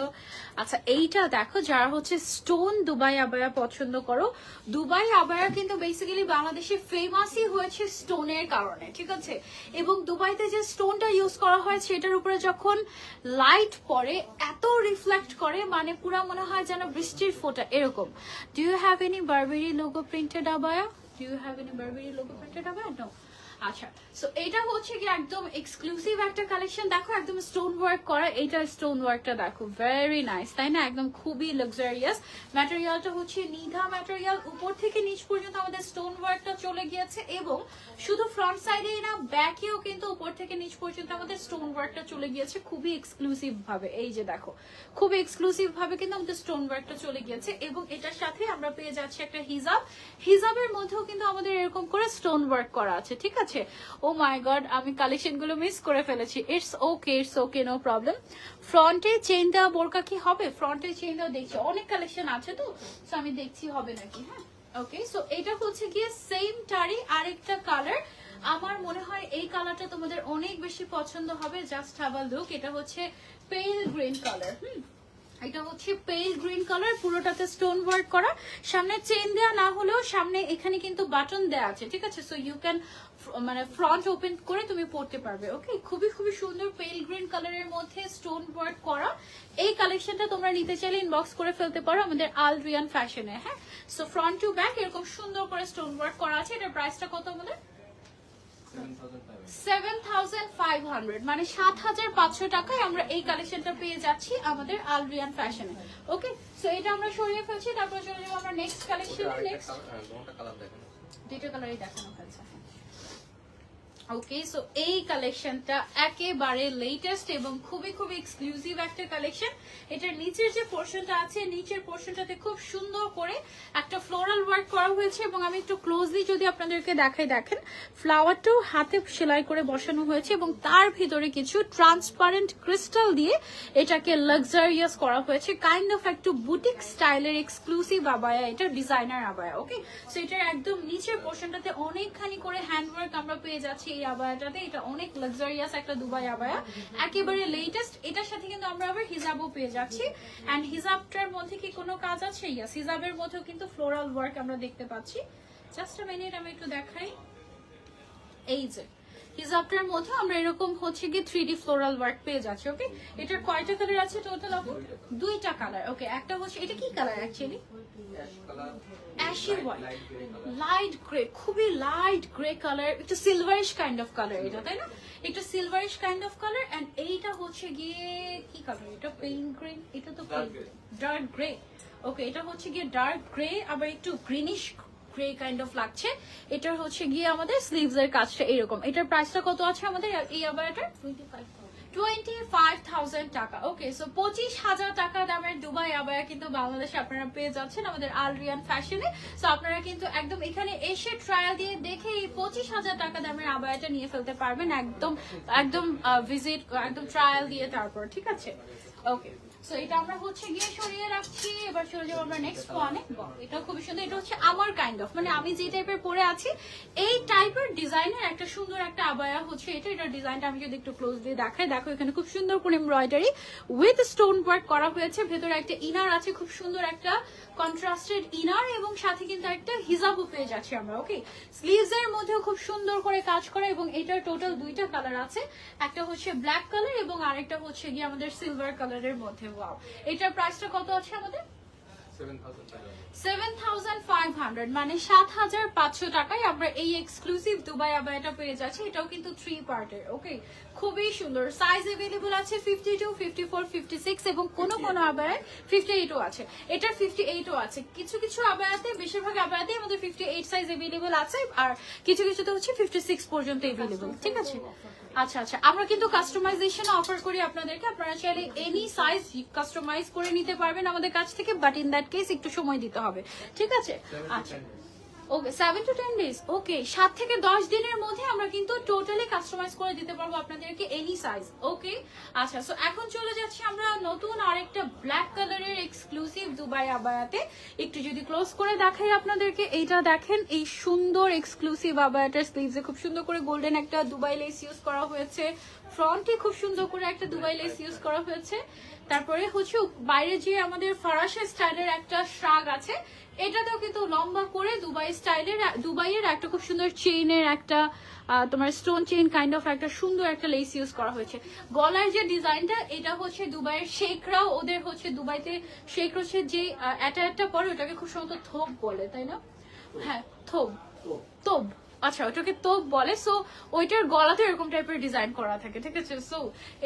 আচ্ছা, এইটা দেখো, যারা হচ্ছে স্টোন দুবাই আবায়া পছন্দ করো। দুবাই আবায়া কিন্তু বেসিক্যালি বাংলাদেশে ফেমাসই হয়েছে স্টোনের কারণে। ঠিক আছে, এবং দুবাইতে যে স্টোনটা ইউজ করা হয় সেটার উপরে যখন লাইট পড়ে এত রিফ্লেক্ট করে, মানে পুরো মনে হয় যেন বৃষ্টির ফোঁটা এরকম। Do you have any Burberry logo printed আবায়া? Do you have any Burberry logo printed abaya? No. আচ্ছা, সো এটা হচ্ছে কি একদম এক্সক্লুসিভ একটা কালেকশন। দেখো, একদম স্টোন ওয়ার্ক করা। এইটা স্টোন ওয়ার্কটা দেখো, ভেরি নাইস, তাই না? একদম খুবই লাক্সারিয়াস। ম্যাটেরিয়ালটা হচ্ছে নিধা ম্যাটেরিয়াল। উপর থেকে নিচ পর্যন্ত আমাদের স্টোন ওয়ার্কটা চলে গিয়েছে এবং শুধু ফ্রন্ট সাইডেই না ব্যাকেও কিন্তু উপর থেকে নিচ পর্যন্ত আমাদের স্টোন ওয়ার্কটা চলে গিয়েছে খুবই এক্সক্লুসিভ ভাবে। এই যে দেখো খুবই এক্সক্লুসিভ ভাবে কিন্তু আমাদের স্টোন ওয়ার্কটা চলে গিয়েছে এবং এটার সাথে আমরা পেয়ে যাচ্ছি একটা হিজাব। হিজাবের মধ্যেও কিন্তু আমাদের এরকম করে স্টোন ওয়ার্ক করা আছে, ঠিক আছে। ও মাই গড, আমি কালেকশন গুলো মিস করে ফেলেছি। It's okay, no problem. ফ্রন্টে চেইন দেওয়া বোরকা কি হবে? ফ্রন্টে চেইন দেওয়া দেখছি অনেক কালেকশন আছে, তো আমি দেখছি হবে নাকি। হ্যাঁ, ওকে। সো এটা হচ্ছে গিয়ে সেম টারি আরেকটা কালার। আমার মনে হয় এই কালারটা তোমাদের অনেক বেশি পছন্দ হবে। Just have a look. এটা হচ্ছে পেল গ্রিন কালার। এটা হচ্ছে পেল গ্রিন কালার, পুরোটাতে স্টোন ওয়ার্ক করা। সামনে চেইন দেওয়া না হলেও সামনে এখানে কিন্তু বাটন দেওয়া আছে, ঠিক আছে। সো ইউ ক্যান মানে ফ্রন্ট ওপেন করে তুমি পড়তে পারবে। ওকে, খুবই খুবই সুন্দর পেল গ্রিন কালারের মধ্যে স্টোন ওয়ার্ক করা। এই কালেকশনটা তোমরা নিতে চাইলে ইনবক্স করে ফেলতে পারো আমাদের আল রিয়ান ফ্যাশনে। হ্যাঁ, সো ফ্রন্ট টু ব্যাক এরকম সুন্দর করে স্টোন ওয়ার্ক করা আছে। এটার প্রাইসটা কত আমাদের? 7,500, মানে 7,500 টাকায় আমরা এই কালেকশনটা পেয়ে যাচ্ছি আমাদের আল রিয়ান ফ্যাশনে। ওকে, সো এটা আমরা সরিয়ে ফেলছি, তারপর চলে যাবো আমরা নেক্সট কালেকশনে। নেক্সট দুটো কালারই দেখানো হয়েছে। ওকে, সো এই কালেকশনটা একেবারে লেটেস্ট এবং খুবই খুবই এক্সক্লুসিভ একটা কালেকশন। এটার নিচের যে পোর্শনটা আছে, নিচের পোর্শনটাতে খুব সুন্দর করে একটা ফ্লোরাল ওয়ার্ক করা হয়েছে এবং আমি একটু ক্লোজলি যদি আপনাদেরকে দেখাই, দেখেন ফ্লাওয়ারটাও হাতে সেলাই করে বসানো হয়েছে এবং তার ভিতরে কিছু ট্রান্সপারেন্ট ক্রিস্টাল দিয়ে এটাকে লাক্সারিয়াস করা হয়েছে। কাইন্ড অফ একটু বুটিক স্টাইলের এক্সক্লুসিভ আবায়া, এটা ডিজাইনার আবায়া। ওকে, সো এটার একদম নিচের পোর্শনটাতে অনেকখানি করে হ্যান্ডওয়ার্ক আমরা পেয়ে যাচ্ছি এই আবায়াটাতে। এটা অনেক লাক্সারিয়াস একটা দুবাই আবায়া, একেবারে লেটেস্ট। এটার সাথে কিন্তু আমরা আবার হিজাবও পেয়ে যাচ্ছি। এন্ড হিজাবটার মধ্যে কি কোনো কাজ আছে? ইয়েস, হিজাবের মধ্যেও কিন্তু ফ্লোরাল ওয়ার্ক আমরা দেখতে পাচ্ছি। জাস্ট আ মিনিট, আমি একটু দেখাই। এই যে হিজাবটার মধ্যে আমরা এরকম হচ্ছে গিয়ে 3D ফ্লোরাল ওয়ার্ক পেয়ে যাচ্ছি। ওকে, এটার কয়টা কালার আছে টোটাল? আপু দুইটা কালার। ওকে, একটা হচ্ছে, এটা কি colour actually? Ashy white, light grey, খুবই লাইট গ্রে কালার, একটু সিলভারিশ কাইন্ড অফ কালার এটা, তাই না? একটু silverish kind of colour. And এইটা হচ্ছে গিয়ে কি কালার? এটা পেইন্ট গ্রিন, এটা তো ডার্ক গ্রে। ওকে, এটা হচ্ছে গিয়ে ডার্ক গ্রে, আবার একটু গ্রিনিশ গ্রে কাইন্ড অফ লাগছে। এটার হচ্ছে গিয়ে আমাদের স্লিভস এর কাজটা এরকম। এটার প্রাইসটা কত আছে আমাদের এই আবায়াটার? 25,000 টাকা। ওকে, সো 25,000 টাকা দামের দুবাই আবায়া কিন্তু বাংলাদেশে আপনারা পেয়ে যাচ্ছেন আমাদের আল রিয়ান ফ্যাশনে। সো আপনারা কিন্তু একদম এখানে এসে ট্রায়াল দিয়ে দেখে এই 25,000 টাকা দামের আবায়াটা নিয়ে ফেলতে পারবেন, একদম একদম ভিজিট, একদম ট্রায়াল দিয়ে তারপর, ঠিক আছে। ওকে, সো এটা আমরা হচ্ছে গিয়ে সরিয়ে রাখছি। এবার চলে যাবো আমরা নেক্সট ওয়ানে। এটা খুবই সুন্দর, এটা হচ্ছে আমার কাইন্ড অফ, মানে আমি যে টাইপের পরে আছি এই টাইপের ডিজাইনের একটা সুন্দর একটা আবায়া হচ্ছে এটা। এটার ডিজাইনটা আমি যদি একটু ক্লোজ দিয়ে দেখাই, দেখো এখানে খুব সুন্দর করে এমব্রয়ডারি উইথ স্টোন ওয়ার্ক করা হয়েছে। ভেতরে একটা ইনার আছে, খুব সুন্দর একটা কন্ট্রাস্টেড ইনার, এবং সাথে কিন্তু একটা হিজাবও পেয়ে যাচ্ছি আমরা। ওকে, স্লিভস এর মধ্যেও খুব সুন্দর করে কাজ করা এবং এটার টোটাল দুইটা কালার আছে, একটা হচ্ছে ব্ল্যাক কালার এবং আরেকটা হচ্ছে গিয়ে আমাদের সিলভার কালারের মধ্যে। ওয়াও, এটার প্রাইসটা কত আছে আমাদের? 7,500, মানে 7,500 টাকায় আমরা এই এক্সক্লুসিভ দুবাই আবায়াটা পেয়ে যাচ্ছি। এটাও কিন্তু 3 পার্টের। ওকে, খুবই সুন্দর। সাইজ अवेलेबल আছে 52, 54, 56 এবং কোন কোন আবায়ায় 58ও আছে। এটা 58ও আছে। কিছু কিছু আবায়াতে, বেশিরভাগ আবায়াতে আমাদের 58 সাইজ अवेलेबल আছে, আর কিছু কিছুতে হচ্ছে 56 পর্যন্ত अवेलेबल, ঠিক আছে। আচ্ছা আচ্ছা, আমরা কিন্তু কাস্টমাইজেশন অফার করি আপনাদেরকে। আপনারা চাইলে এনি সাইজ কাস্টমাইজ করে নিতে পারবেন আমাদের কাছ থেকে, বাট ইন দ্যাট কেস একটু সময় দিতে হবে, ঠিক আছে। আচ্ছা, ওকে, 7 to 10 days। ওকে, 7 থেকে 10 দিনের মধ্যে আমরা কিন্তু টোটালি কাস্টমাইজ করে দিতে পারবো আপনাদেরকে এনি সাইজ। ওকে, আচ্ছা, সো এখন চলে যাচ্ছি আমরা নতুন আরেকটা ব্ল্যাক কালারের এক্সক্লুসিভ দুবাই আবায়াতে। একটু যদি ক্লোজ করে দেখাই আপনাদেরকে, এইটা দেখেন, এই সুন্দর এক্সক্লুসিভ আবায়াটার স্লিভসে খুব সুন্দর করে গোল্ডেন একটা দুবাই লেস ইউজ করা হয়েছে। ফ্রন্টে খুব সুন্দর করে একটা দুবাই লেস ইউজ করা হয়েছে। তারপরে হচ্ছে বাইরে যে আমাদের ফরাসি স্টাইলের একটা শ্রাগ আছে, এটাতেও কিন্তু লম্বা করে দুবাই স্টাইলের, দুবাইয়ের একটা খুব সুন্দর চেইনের একটা তোমার স্টোন চেইন কাইন্ড অফ একটা সুন্দর একটা লেস ইউজ করা হয়েছে। গলার যে ডিজাইনটা, এটা হচ্ছে দুবাইয়ের শেখরাও, ওদের হচ্ছে দুবাইতে শেখ হচ্ছে যে অ্যাটায়ারটা পরে ওটাকে খুব সুন্দর থোপ বলে, তাই না? হ্যাঁ, তোপ, আচ্ছা, ওটাকে তোপ বলে। সো ওইটার গলাতে এরকম টাইপের ডিজাইন করা থাকে, ঠিক আছে। সো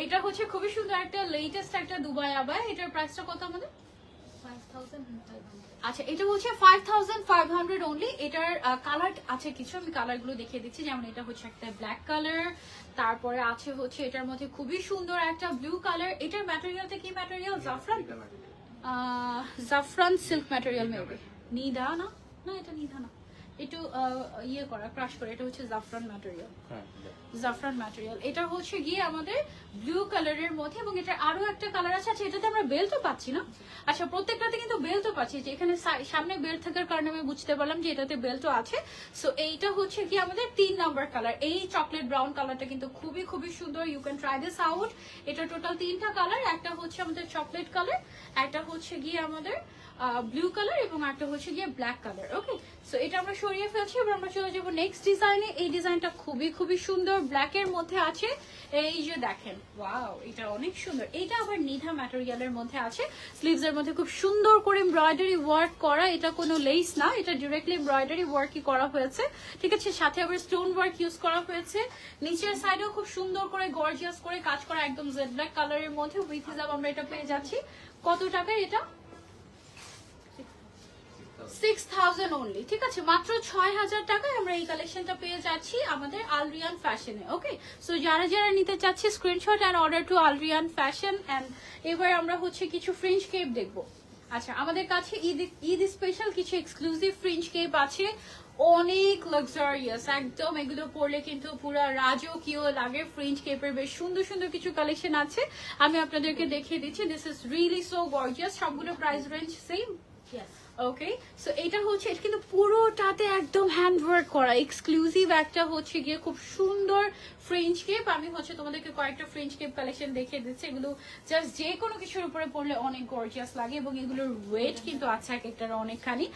এটা হচ্ছে খুবই সুন্দর একটা লেটেস্ট একটা দুবাই আবায়া। এটার প্রাইসটা কত আমাদের? 5,500। আচ্ছা এটা হচ্ছে 5500 অনলি। এটার কালার আছে কিছু, আমি কালার গুলো দেখিয়ে দিচ্ছি। যেমন এটা হচ্ছে একটা ব্ল্যাক কালার, তারপরে আছে হচ্ছে এটার মধ্যে খুবই সুন্দর একটা ব্লু কালার। এটার ম্যাটেরিয়ালটা কি ম্যাটেরিয়াল? জাফরান, জাফরান সিল্ক ম্যাটেরিয়াল মেবি। নিদা না, না এটা নিদা না, একটু ইয়ে করা ক্রাশ করে, এটা হচ্ছে জাফরান ম্যাটেরিয়াল। জাফরান ম্যাটেরিয়াল। এটা হচ্ছে গিয়ে আমাদের ব্লু কালারের মধ্যে, এবং এটা আরো একটা কালার আছে। আচ্ছা এটাতে আমরা বেল্টও পাচ্ছি না? আচ্ছা প্রত্যেকটাতে কিন্তু বেল্টও পাচ্ছি, যে এখানে সামনে বেল্ট থাকার কারণে আমি বুঝতে পারলাম যে এটাতে বেল্টও আছে। সো এইটা হচ্ছে কি আমাদের 3 নাম্বার কালার। এই চকলেট ব্রাউন কালারটা কিন্তু খুবই খুবই সুন্দর, you can try this out. এটা টোটাল 3টা কালার, একটা হচ্ছে আমাদের চকলেট কালার, একটা হচ্ছে গিয়ে আমাদের ব্লু কালার, এবং একটা হচ্ছে গিয়ে ব্ল্যাক কালার। ওকে, সো এটা আমরা সরিয়ে ফেলছি। এবার আমরা চলে যাবো নেক্সট ডিজাইনে। এই ডিজাইনটা খুবই খুবই সুন্দর, ব্ল্যাক এর মধ্যে আছে। এই যে দেখেন, ওয়াও এটা অনেক সুন্দর। এটা আবার নিধা ম্যাটেরিয়ালের মধ্যে আছে। স্লিভস এর মধ্যে খুব সুন্দর করে এমব্রয়ডারি ওয়ার্ক করা, এটা কোনো লেস না, এটা ডিরেক্টলি এমব্রয়ডারি ওয়ার্কই করা হয়েছে। ঠিক আছে, সাথে আবার স্টোন ওয়ার্ক ইউজ করা হয়েছে। নিচের সাইডেও খুব সুন্দর করে গর্জিয়াস করে কাজ করা, একদম জেড ব্ল্যাক কালারের মধ্যে উইথ হিজাব আমরা এটা পেয়ে যাচ্ছি। কত টাকায় এটা? 6000 অনলি। ঠিক আছে, মাত্র 6000 টাকায় আমরা এই কালেকশনটা পেয়ে যাচ্ছি আমাদের আলরিয়ান ফ্যাশনে। ওকে, সো যারা যারা নিতে চাচ্ছি screenshot and order to Alrian fashion. And এবার আমরা হচ্ছে কিছু ফ্রিঞ্জ কেপ দেখবো। আচ্ছা আমাদের কাছে ঈদ স্পেশাল কিছু এক্সক্লুসিভ ফ্রিঞ্জ কেপ আছে, অনেক লাক্সারিয়াস একদম। এগুলো পরলে কিন্তু পুরো রাজকীয় লাগে। ফ্রিঞ্জ কেপের বেশ সুন্দর সুন্দর কিছু কালেকশন আছে, আমি আপনাদেরকে দেখিয়ে দিচ্ছি। This is really so gorgeous. সবগুলো প্রাইস রেঞ্জ সেম। ওকে, সো এটা হচ্ছে, এটা কিন্তু পুরোটাতে একদম হ্যান্ড ওয়ার্ক করা, এক্সক্লুসিভ একটা হচ্ছে গিয়ে খুব সুন্দর ফ্রেঞ্চ কেপ। আমি হচ্ছে তোমাদেরকে কয়েকটা ফ্রেঞ্চ কেপ কালেকশন দেখিয়ে দিচ্ছি। এগুলো জাস্ট যে কোনো কিছুর উপরে পড়লে অনেক গর্জিয়াস লাগে, এবং এগুলোর ওয়েট কিন্তু আছে এক একটার অনেকখানি।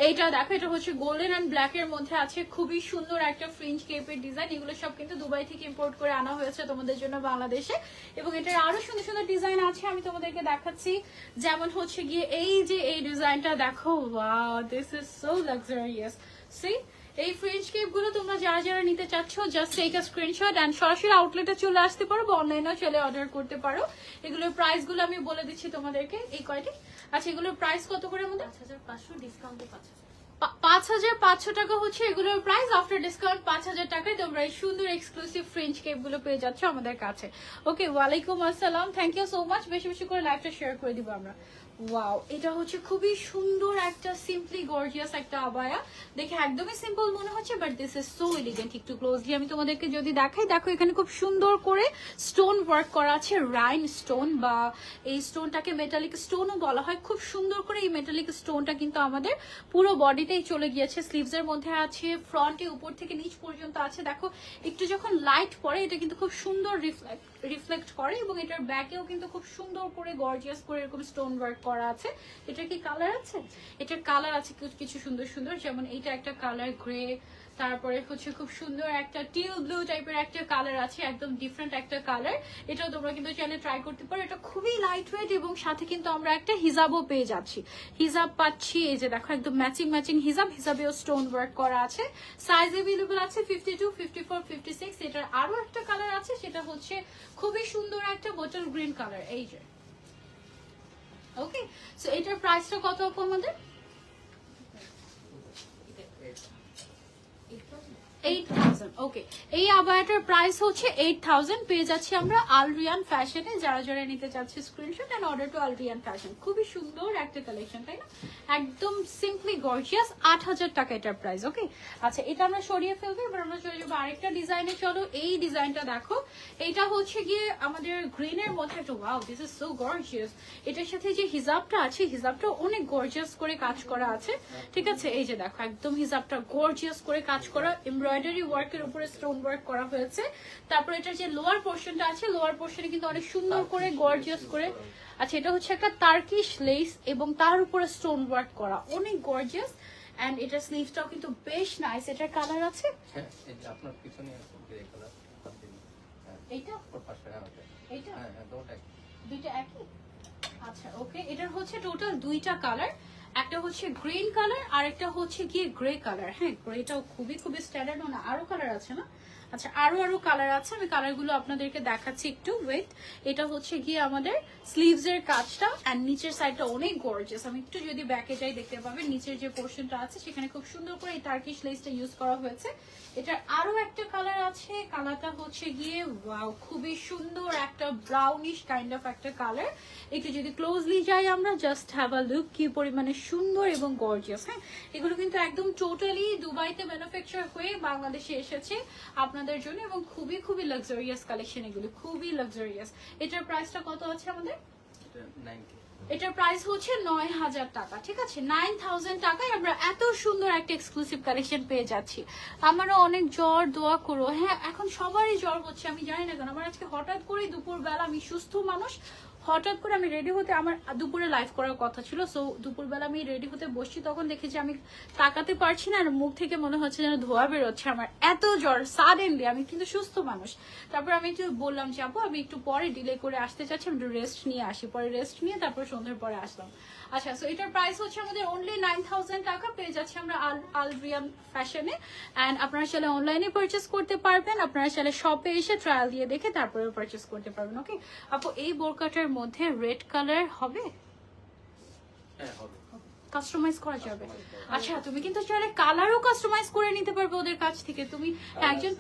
এইটা দেখো, এটা হচ্ছে গোল্ডেন অ্যান্ড ব্ল্যাক এর মধ্যে আছে, খুবই সুন্দর একটা ফ্রেঞ্চ কেপের ডিজাইন। এগুলো সব কিন্তু দুবাই থেকে ইম্পোর্ট করে আনা হয়েছে তোমাদের জন্য বাংলাদেশে, এবং এটার আরো সুন্দর সুন্দর ডিজাইন আছে, আমি তোমাদেরকে দেখাচ্ছি। যেমন হচ্ছে গিয়ে এই যে এই ডিজাইনটা দেখো, wow this is so luxurious. See এই ফ্রেঞ্চ কেপ গুলো তোমরা যারা যারা নিতে চাচ্ছ, just take a screenshot and সরাসরি আউটলেটে চলে আসতে পারো বা অনলাইনেও চলে অর্ডার করতে পারো। এগুলোর প্রাইস গুলো আমি বলে দিচ্ছি তোমাদেরকে, এই কয়টি। আচ্ছা এগুলোর প্রাইস কত করে আমাদের? 5500 ডিসকাউন্টে 5500 টাকা হচ্ছে এগুলোর প্রাইস। আফটার ডিসকাউন্ট 5000 টাকায় তোমরা এই সুন্দর এক্সক্লুসিভ ফ্রেঞ্চ কেপ গুলো পেয়ে যাচ্ছ আমাদের কাছে। ওকে, ওয়ালাইকুম আসসালাম, থ্যাংক ইউ সো মাচ। বেশি বেশি করে লাইভটা শেয়ার করে দিব আমরা। ওয়াও, এটা হচ্ছে খুবই সুন্দর একটা সিম্পলি গর্জিয়াস একটা আবায়া। দেখে একদমই সিম্পল মনে হচ্ছে, but this is so elegant. একটু ক্লোজলি আমি তোমাদেরকে যদি দেখাই, দেখো এখানে খুব সুন্দর করে স্টোন ওয়ার্ক করা আছে, রাইন স্টোন, বা এই স্টোনটাকে মেটালিক স্টোনও বলা হয়। খুব সুন্দর করে এই মেটালিক স্টোনটা কিন্তু আমাদের পুরো বডিতেই চলে গিয়েছে। স্লিভস এর মধ্যে আছে, ফ্রন্টে উপর থেকে নিচ পর্যন্ত আছে। দেখো একটু যখন লাইট পড়ে এটা কিন্তু খুব সুন্দর রিফ্লেক্ট করে, এবং এটার ব্যাকেও কিন্তু খুব সুন্দর করে গর্জিয়াস করে এরকম স্টোন ওয়ার্ক করা আছে। এটার কি কালার আছে? এটার কালার আছে কিছু সুন্দর সুন্দর, যেমন এইটা একটা কালার গ্রে, তারপরে হচ্ছে খুব সুন্দর একটা টিল ব্লু টাইপের একটা কালার আছে, একদম ডিফারেন্ট একটা কালার। এটাও তোমরা কিন্তু চাইলে ট্রাই করতে পারো। এটা খুবই লাইট ওয়েট, এবং সাথে কিন্তু আমরা একটা হিজাবও পেয়ে যাচ্ছি। হিজাব পাচ্ছি, এই যে দেখো একদম ম্যাচিং ম্যাচিং হিজাব, হিজাবেও স্টোন ওয়ার্ক করা আছে। সাইজ অ্যাভেলেবল আছে 52, 54, 56। এটার আরো একটা কালার আছে, সেটা হচ্ছে খুবই সুন্দর একটা বোটল গ্রিন কালার, এই যে। ওকে, সো এটার প্রাইসটা কত আপু আমাদের? 8000। ওকে, এই আবায়াটার প্রাইস হচ্ছে 8000। পেয়ে যাচ্ছি আমরা আলরিয়ান ফ্যাশনে। যারা যারা নিতে চাচ্ছে screenshot and order to Alrian fashion. খুবই সুন্দর একটা কালেকশন, তাই না? একদম সিম্পলি গর্জিয়াস। 8000 টাকা এটার প্রাইস। ওকে, আচ্ছা এটা আমরা সরিয়ে ফেলবো। এবার আমরা চলে যাবো আরেকটা ডিজাইনে। চলো এই ডিজাইনটা দেখো, এটা হচ্ছে গিয়ে আমাদের গ্রিনের মধ্যে একটা, wow this is so gorgeous. এটার সাথে যে হিজাবটা আছে, হিজাবটা অনেক গর্জিয়াস করে কাজ করা আছে। ঠিক আছে, এই যে দেখো একদম হিজাবটা গর্জিয়াস করে কাজ করা, এমব্রয়ডারি ওয়ার্কের উপরে স্টোন ওয়ার্ক করা হয়েছে। তারপর এটার যে লোয়ার পোর্শনটা আছে, লোয়ার পোর্শনে কিন্তু অনেক সুন্দর করে গর্জিয়াস করে, আচ্ছা এটা হচ্ছে একটা টার্কিশ লেস, এবং তার উপরে স্টোন ওয়ার্ক করা, অনেক গর্জিয়াস। এন্ড এটার স্লিভসটাও কিন্তু বেশ নাইস। এটার কালার আছে, হ্যাঁ এই যে আপনার পিছনে গ্রে কালার এইটা ওর পাশে এইটা হ্যাঁ হ্যাঁ দুটোটাই দুইটা একই। আচ্ছা ওকে, এটার হচ্ছে টোটাল দুইটা কালার। একটা হচ্ছে গ্রিন কালার আর একটা হচ্ছে গিয়ে গ্রে কালার। হ্যাঁ, গ্রেটাও খুবই খুবই স্ট্যান্ডার্ড। না আরো কালার আছে না? আচ্ছা, আরো কালার আছে, আমি কালারগুলো আপনাদেরকে দেখাচ্ছি একটু ওয়েট। এটা হচ্ছে গিয়ে আমাদের স্লিভস এর কাজটা এন্ড নিচের সাইডটা অনেক গর্জিয়াস। আমি একটু যদি ব্যাকে যাই দেখতে পাবেন নিচের যে পোর্শনটা আছে সেখানে খুব সুন্দর করে এই টার্কিশ লেসটা ইউজ করা হয়েছে। এটার আরো একটা কালার আছে, কালারটা হচ্ছে গিয়ে ওয়াও, খুবই সুন্দর একটা ব্রাউনিশ কাইন্ড অফ একটা কালার। একটু যদি ক্লোজলি যাই আমরা, জাস্ট হ্যাভ আ লুক, কি পরিমাণে সুন্দর এবং গর্জিয়াস। হ্যাঁ, এগুলো কিন্তু একদম টোটালি দুবাইতে ম্যানুফ্যাকচার হয়ে বাংলাদেশে এসেছে আপনাদের জন্য এবং খুবই খুবই লাক্সারিয়াস কালেকশন, এগুলো খুবই লাক্সারিয়াস। এটার প্রাইসটা কত আছে আমাদের? এটা 9K। এটার প্রাইস হচ্ছে 9,000 টাকা। ঠিক আছে, 9,000 টাকায় আমরা এত সুন্দর একটা এক্সক্লুসিভ কালেকশন পেয়ে যাচ্ছি। আমারও অনেক জ্বর, দোয়া করো। হ্যাঁ, এখন সবারই জ্বর হচ্ছে, আমি জানি না কেন। আমার আজকে হঠাৎ করেই দুপুরবেলা, আমি সুস্থ মানুষ, হঠাৎ করে আমি রেডি হতে, আমার দুপুরে লাইভ করার কথা ছিল, সো দুপুরবেলা আমি রেডি হতে বসছি, তখন দেখেছি আমি তাকাতে পারছি না আর মুখ থেকে মনে হচ্ছে যেন ধোয়া বেরোচ্ছে। আমার এত জ্বর সাডেনলি, আমি কিন্তু সুস্থ মানুষ। তারপর আমি একটু বললাম যে আপু আমি একটু পরে ডিলে করে আসতে চাচ্ছি, আমি একটু রেস্ট নিয়ে আসি। পরে রেস্ট নিয়ে তারপর সন্ধ্যার পরে আসলাম। আচ্ছা, সো এটার প্রাইস হচ্ছে আমাদের অনলি 9,000 টাকা। পেয়ে যাচ্ছি আমরা আল রিয়ান ফ্যাশনে। অ্যান্ড আপনারা চাইলে অনলাইনে পারচেস করতে পারবেন, আপনারা চাইলে শপে এসে ট্রায়াল দিয়ে দেখে তারপরে পারচেস করতে পারবেন। ওকে আপু, এই বোরকাটার মধ্যে রেড কালার হবে? হ্যাঁ হবে। কাস্টমাইজ করা যাবে? আচ্ছা, তুমি কিন্তু চাইলে কালারও কাস্টমাইজ করে নিতে পারবে ওদের কাছ থেকে। তুমি একজন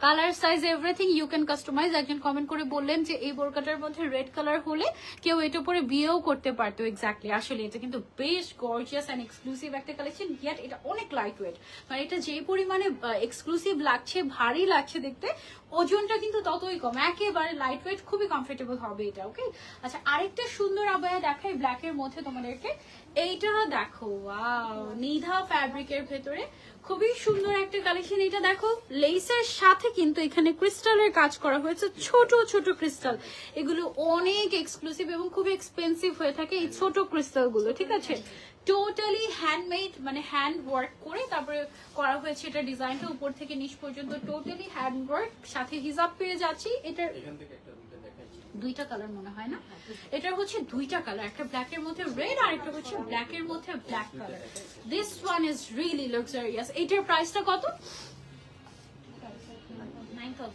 colour, size, everything you can customise. একজন কমেন্ট করে বললেন যে এই বোরকাটার মধ্যে রেড কালার হলে কেউ এটা পরে বিয়েও করতে পারতো। এক্স্যাক্টলি, আসলে এটা কিন্তু বেশ গর্জিয়াস এন্ড এক্সক্লুসিভ একটা কালেকশন, ইয়াট এটা অনেক লাইট ওয়েট। মানে এটা যে পরিমাণে এক্সক্লুসিভ লাগছে, ভারী লাগছে দেখতে, ওজনটা কিন্তু ততই কম, একেবারে লাইট ওয়েট, খুবই কমফোর্টেবল হবে এটা। ওকে, আচ্ছা আরেকটা সুন্দর আবায়া দেখাই ব্ল্যাকের মধ্যে তোমাদেরকে। এইটা দেখো, ওয়াও, নিধা ফ্যাব্রিকের ভেতরে খুবই সুন্দর একটা কালেকশন। এটা দেখো, লেসের সাথে কিন্তু এখানে ক্রিস্টালের কাজ করা হয়েছে, ছোট ছোট ক্রিস্টাল। এগুলো অনেক এক্সক্লুসিভ এবং খুব এক্সপেন্সিভ হয়ে থাকে এই ছোট ক্রিস্টাল গুলো। ঠিক আছে, টোটালি হ্যান্ডমেড, মানে হ্যান্ড ওয়ার্ক করে তারপরে করা হয়েছে এটা। ডিজাইনটা উপর থেকে নিচ পর্যন্ত টোটালি হ্যান্ড ওয়ার্ক, সাথে হিজাব পেয়ে যাচ্ছি। এটার এখান থেকে একটা দুটো দেখাচ্ছি। দুইটা কালার মনে হয় না? এটার হচ্ছে দুইটা কালার, একটা ব্ল্যাকের মধ্যে রেড আর একটা হচ্ছে ব্ল্যাকের মধ্যে black colour. This one is really luxurious. এটার প্রাইসটা কত? 9,000।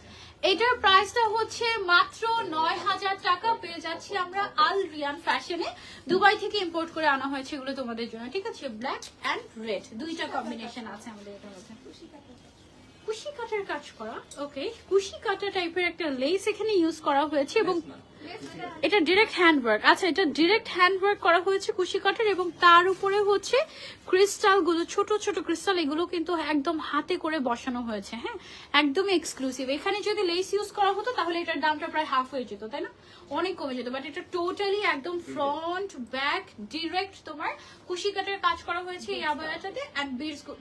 এটার প্রাইসটা হচ্ছে মাত্র 9,000 টাকা। পেয়ে যাচ্ছি আমরা আল রিয়ান ফ্যাশনে, দুবাই থেকে ইম্পোর্ট করে আনা হয়েছে এগুলো তোমাদের জন্য। ঠিক আছে, ব্ল্যাক এন্ড রেড দুইটা কম্বিনেশন আছে আমাদের এটার মধ্যে। কুশি কাটার কাজ করা, ওকে, কুশি কাটা টাইপের একটা লেস এখানে ইউজ করা হয়েছে এবং এটা ডিরেক্ট হ্যান্ড ওয়ার্ক। আচ্ছা, এটা ডিরেক্ট হ্যান্ড ওয়ার্ক করা হয়েছে কুশি কাটার এবং তার উপরে হচ্ছে ক্রিস্টাল গুলো, ছোট ছোট ক্রিস্টাল, এগুলো কিন্তু একদম হাতে করে বসানো হয়েছে। হ্যাঁ, একদমই এক্সক্লুসিভ। এখানে যদি লেস ইউজ করা হতো তাহলে এটার দামটা প্রায় হাফ হয়ে যেত, তাই না? অনেক কমে যেত। বাট এটা টোটালি একদম ফ্রন্ট ব্যাক ডিরেক্ট তোমার কুশি কাটার কাজ করা হয়েছে এই আবায়াটাতে। এন্ড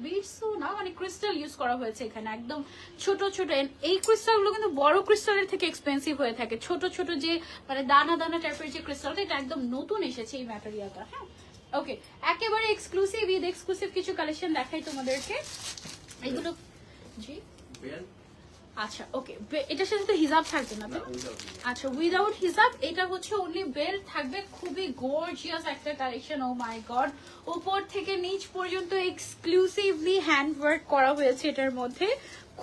বিটসও না, মানে ক্রিস্টাল ইউজ করা হয়েছে এখানে, একদম ছোট ছোট। এই ক্রিস্টাল গুলো কিন্তু বড় ক্রিস্টালের থেকে এক্সপেন্সিভ হয়ে থাকে। ছোট ছোট যে মানে দানা দানা টাইপের যে ক্রিস্টালটা, এটা একদম নতুন এসেছে এই ম্যাটেরিয়ালটা। হ্যাঁ, ওকে, একেবারে এক্সক্লুসিভ, ঈদ এক্সক্লুসিভ কিছু কালেকশন দেখাই তোমাদেরকে। এগুলো জি, বেল্ট আচ্ছা ওকে, এটার সাথে তো হিজাব থাকবে না? না উইদাউট। আচ্ছা, উইদাউট হিজাব। এটা হচ্ছে অনলি বেল্ট থাকবে, খুবই গর্জিয়াস একটা কালেকশন। ও মাই গড, উপর থেকে নিচ পর্যন্ত এক্সক্লুসিভলি হ্যান্ড ওয়ার্ক করা হয়েছে এটার মধ্যে,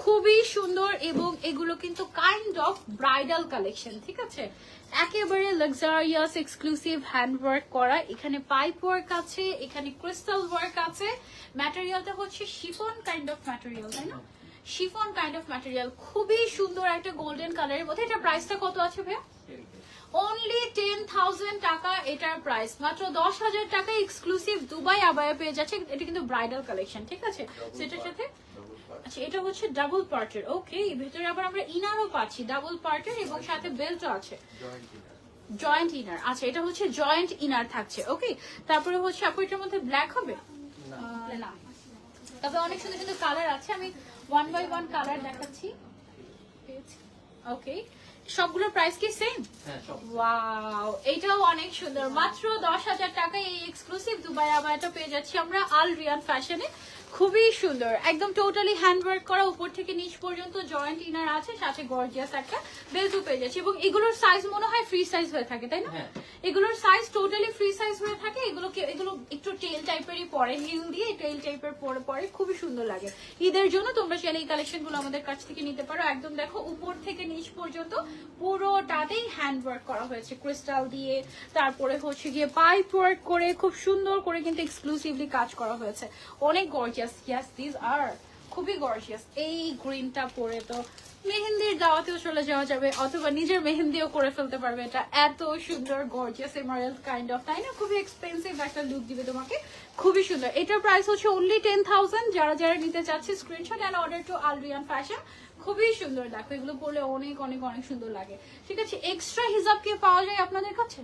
খুবই সুন্দর। এবং এগুলো কিন্তু কাইন্ড অফ ব্রাইডাল কালেকশন। ঠিক আছে, একেবারে লাক্সারিয়াস এক্সক্লুসিভ হ্যান্ড ওয়ার্ক করা। এখানে পাইপ ওয়ার্ক আছে, এখানে ক্রিস্টাল ওয়ার্ক আছে। ম্যাটেরিয়ালটা হচ্ছে শিফন কাইন্ড অফ ম্যাটেরিয়াল, তাই না? শিফন কাইন্ড অফ ম্যাটেরিয়াল, খুবই সুন্দর একটা গোল্ডেন কালারের মধ্যে। এটা প্রাইসটা কত আছে ভাইয়া? অনলি 10,000 টাকা এটার প্রাইস। মাত্র 10,000 টাকা এক্সক্লুসিভ দুবাই আবায়া পেয়ে যাচ্ছে। এটা কিন্তু ব্রাইডাল কালেকশন। ঠিক আছে, সেটার সাথে আচ্ছা, এটা হচ্ছে ডাবল পার্টের। ওকে, ভেতরে আবার আমরা ইনারও পাচ্ছি ডাবল পার্টের এবং সাথে বেল্টও আছে, জয়েন্ট ইনার। আচ্ছা, এটা হচ্ছে জয়েন্ট ইনার থাকছে। ওকে, তারপরে হচ্ছে আপু এটার মধ্যে ব্ল্যাক হবে না, তবে অনেক সুন্দর সুন্দর কালার আছে। আমি ওয়ান বাই ওয়ান কালার দেখাচ্ছি। ওকে, সবগুলোর প্রাইস কি সেম? ওয়াও, এটাও অনেক সুন্দর। মাত্র 10,000 টাকায় এই এক্সক্লুসিভ দুবাই আবায়াটা পেয়ে যাচ্ছি আমরা আল রিয়ান ফ্যাশনে। খুবই সুন্দর, একদম টোটালি হ্যান্ডওয়ার্ক করা, উপর থেকে নিচ পর্যন্ত জয়েন্ট ইনার আছে, সাথে গর্জিয়াস একটা বেল্টও পেয়ে যাচ্ছে। এবং এগুলোর সাইজ মনে হয় ফ্রি সাইজ হয়ে থাকে, তাই না? হ্যাঁ। এগুলোর সাইজ টোটালি ফ্রি সাইজ হয়ে থাকে। এগুলো একটু টেল টাইপেরই পরে, হিল দিয়ে টেল টাইপের পরে খুবই সুন্দর লাগে। ঈদের জন্য তোমরা চাইলে এই কালেকশন গুলো আমাদের কাছ থেকে নিতে পারো। একদম দেখো উপর থেকে নিচ পর্যন্ত পুরোটাতেই হ্যান্ডওয়ার্ক করা হয়েছে ক্রিস্টাল দিয়ে, তারপরে হচ্ছে গিয়ে পাইপ ওয়ার্ক করে খুব সুন্দর করে কিন্তু এক্সক্লুসিভলি কাজ করা হয়েছে। অনেক গর্জিয়াস, ইয়েস দিস আর খুবই গর্জিয়াস। এই গ্রিনটা পরে তো মেহেন্দির দাওয়াতেও চলে যাওয়া যাবে, অথবা নিজের মেহেন্দিও করে ফেলতে পারবে। এটা এত সুন্দর গর্জিয়াস এমারেল্ড কাইন্ড অফ, তাই না? খুবই এক্সপেন্সিভ একটা লুক দিবে তোমাকে, খুবই সুন্দর। এটার প্রাইস হচ্ছে অনলি 10,000। যারা যারা নিতে চাচ্ছে screenshot and order to Alrian fashion. খুবই সুন্দর, দেখো এগুলো পরলে অনেক অনেক অনেক সুন্দর লাগে। ঠিক আছে, এক্সট্রা হিজাব কি পাওয়া যায় আপনাদের কাছে?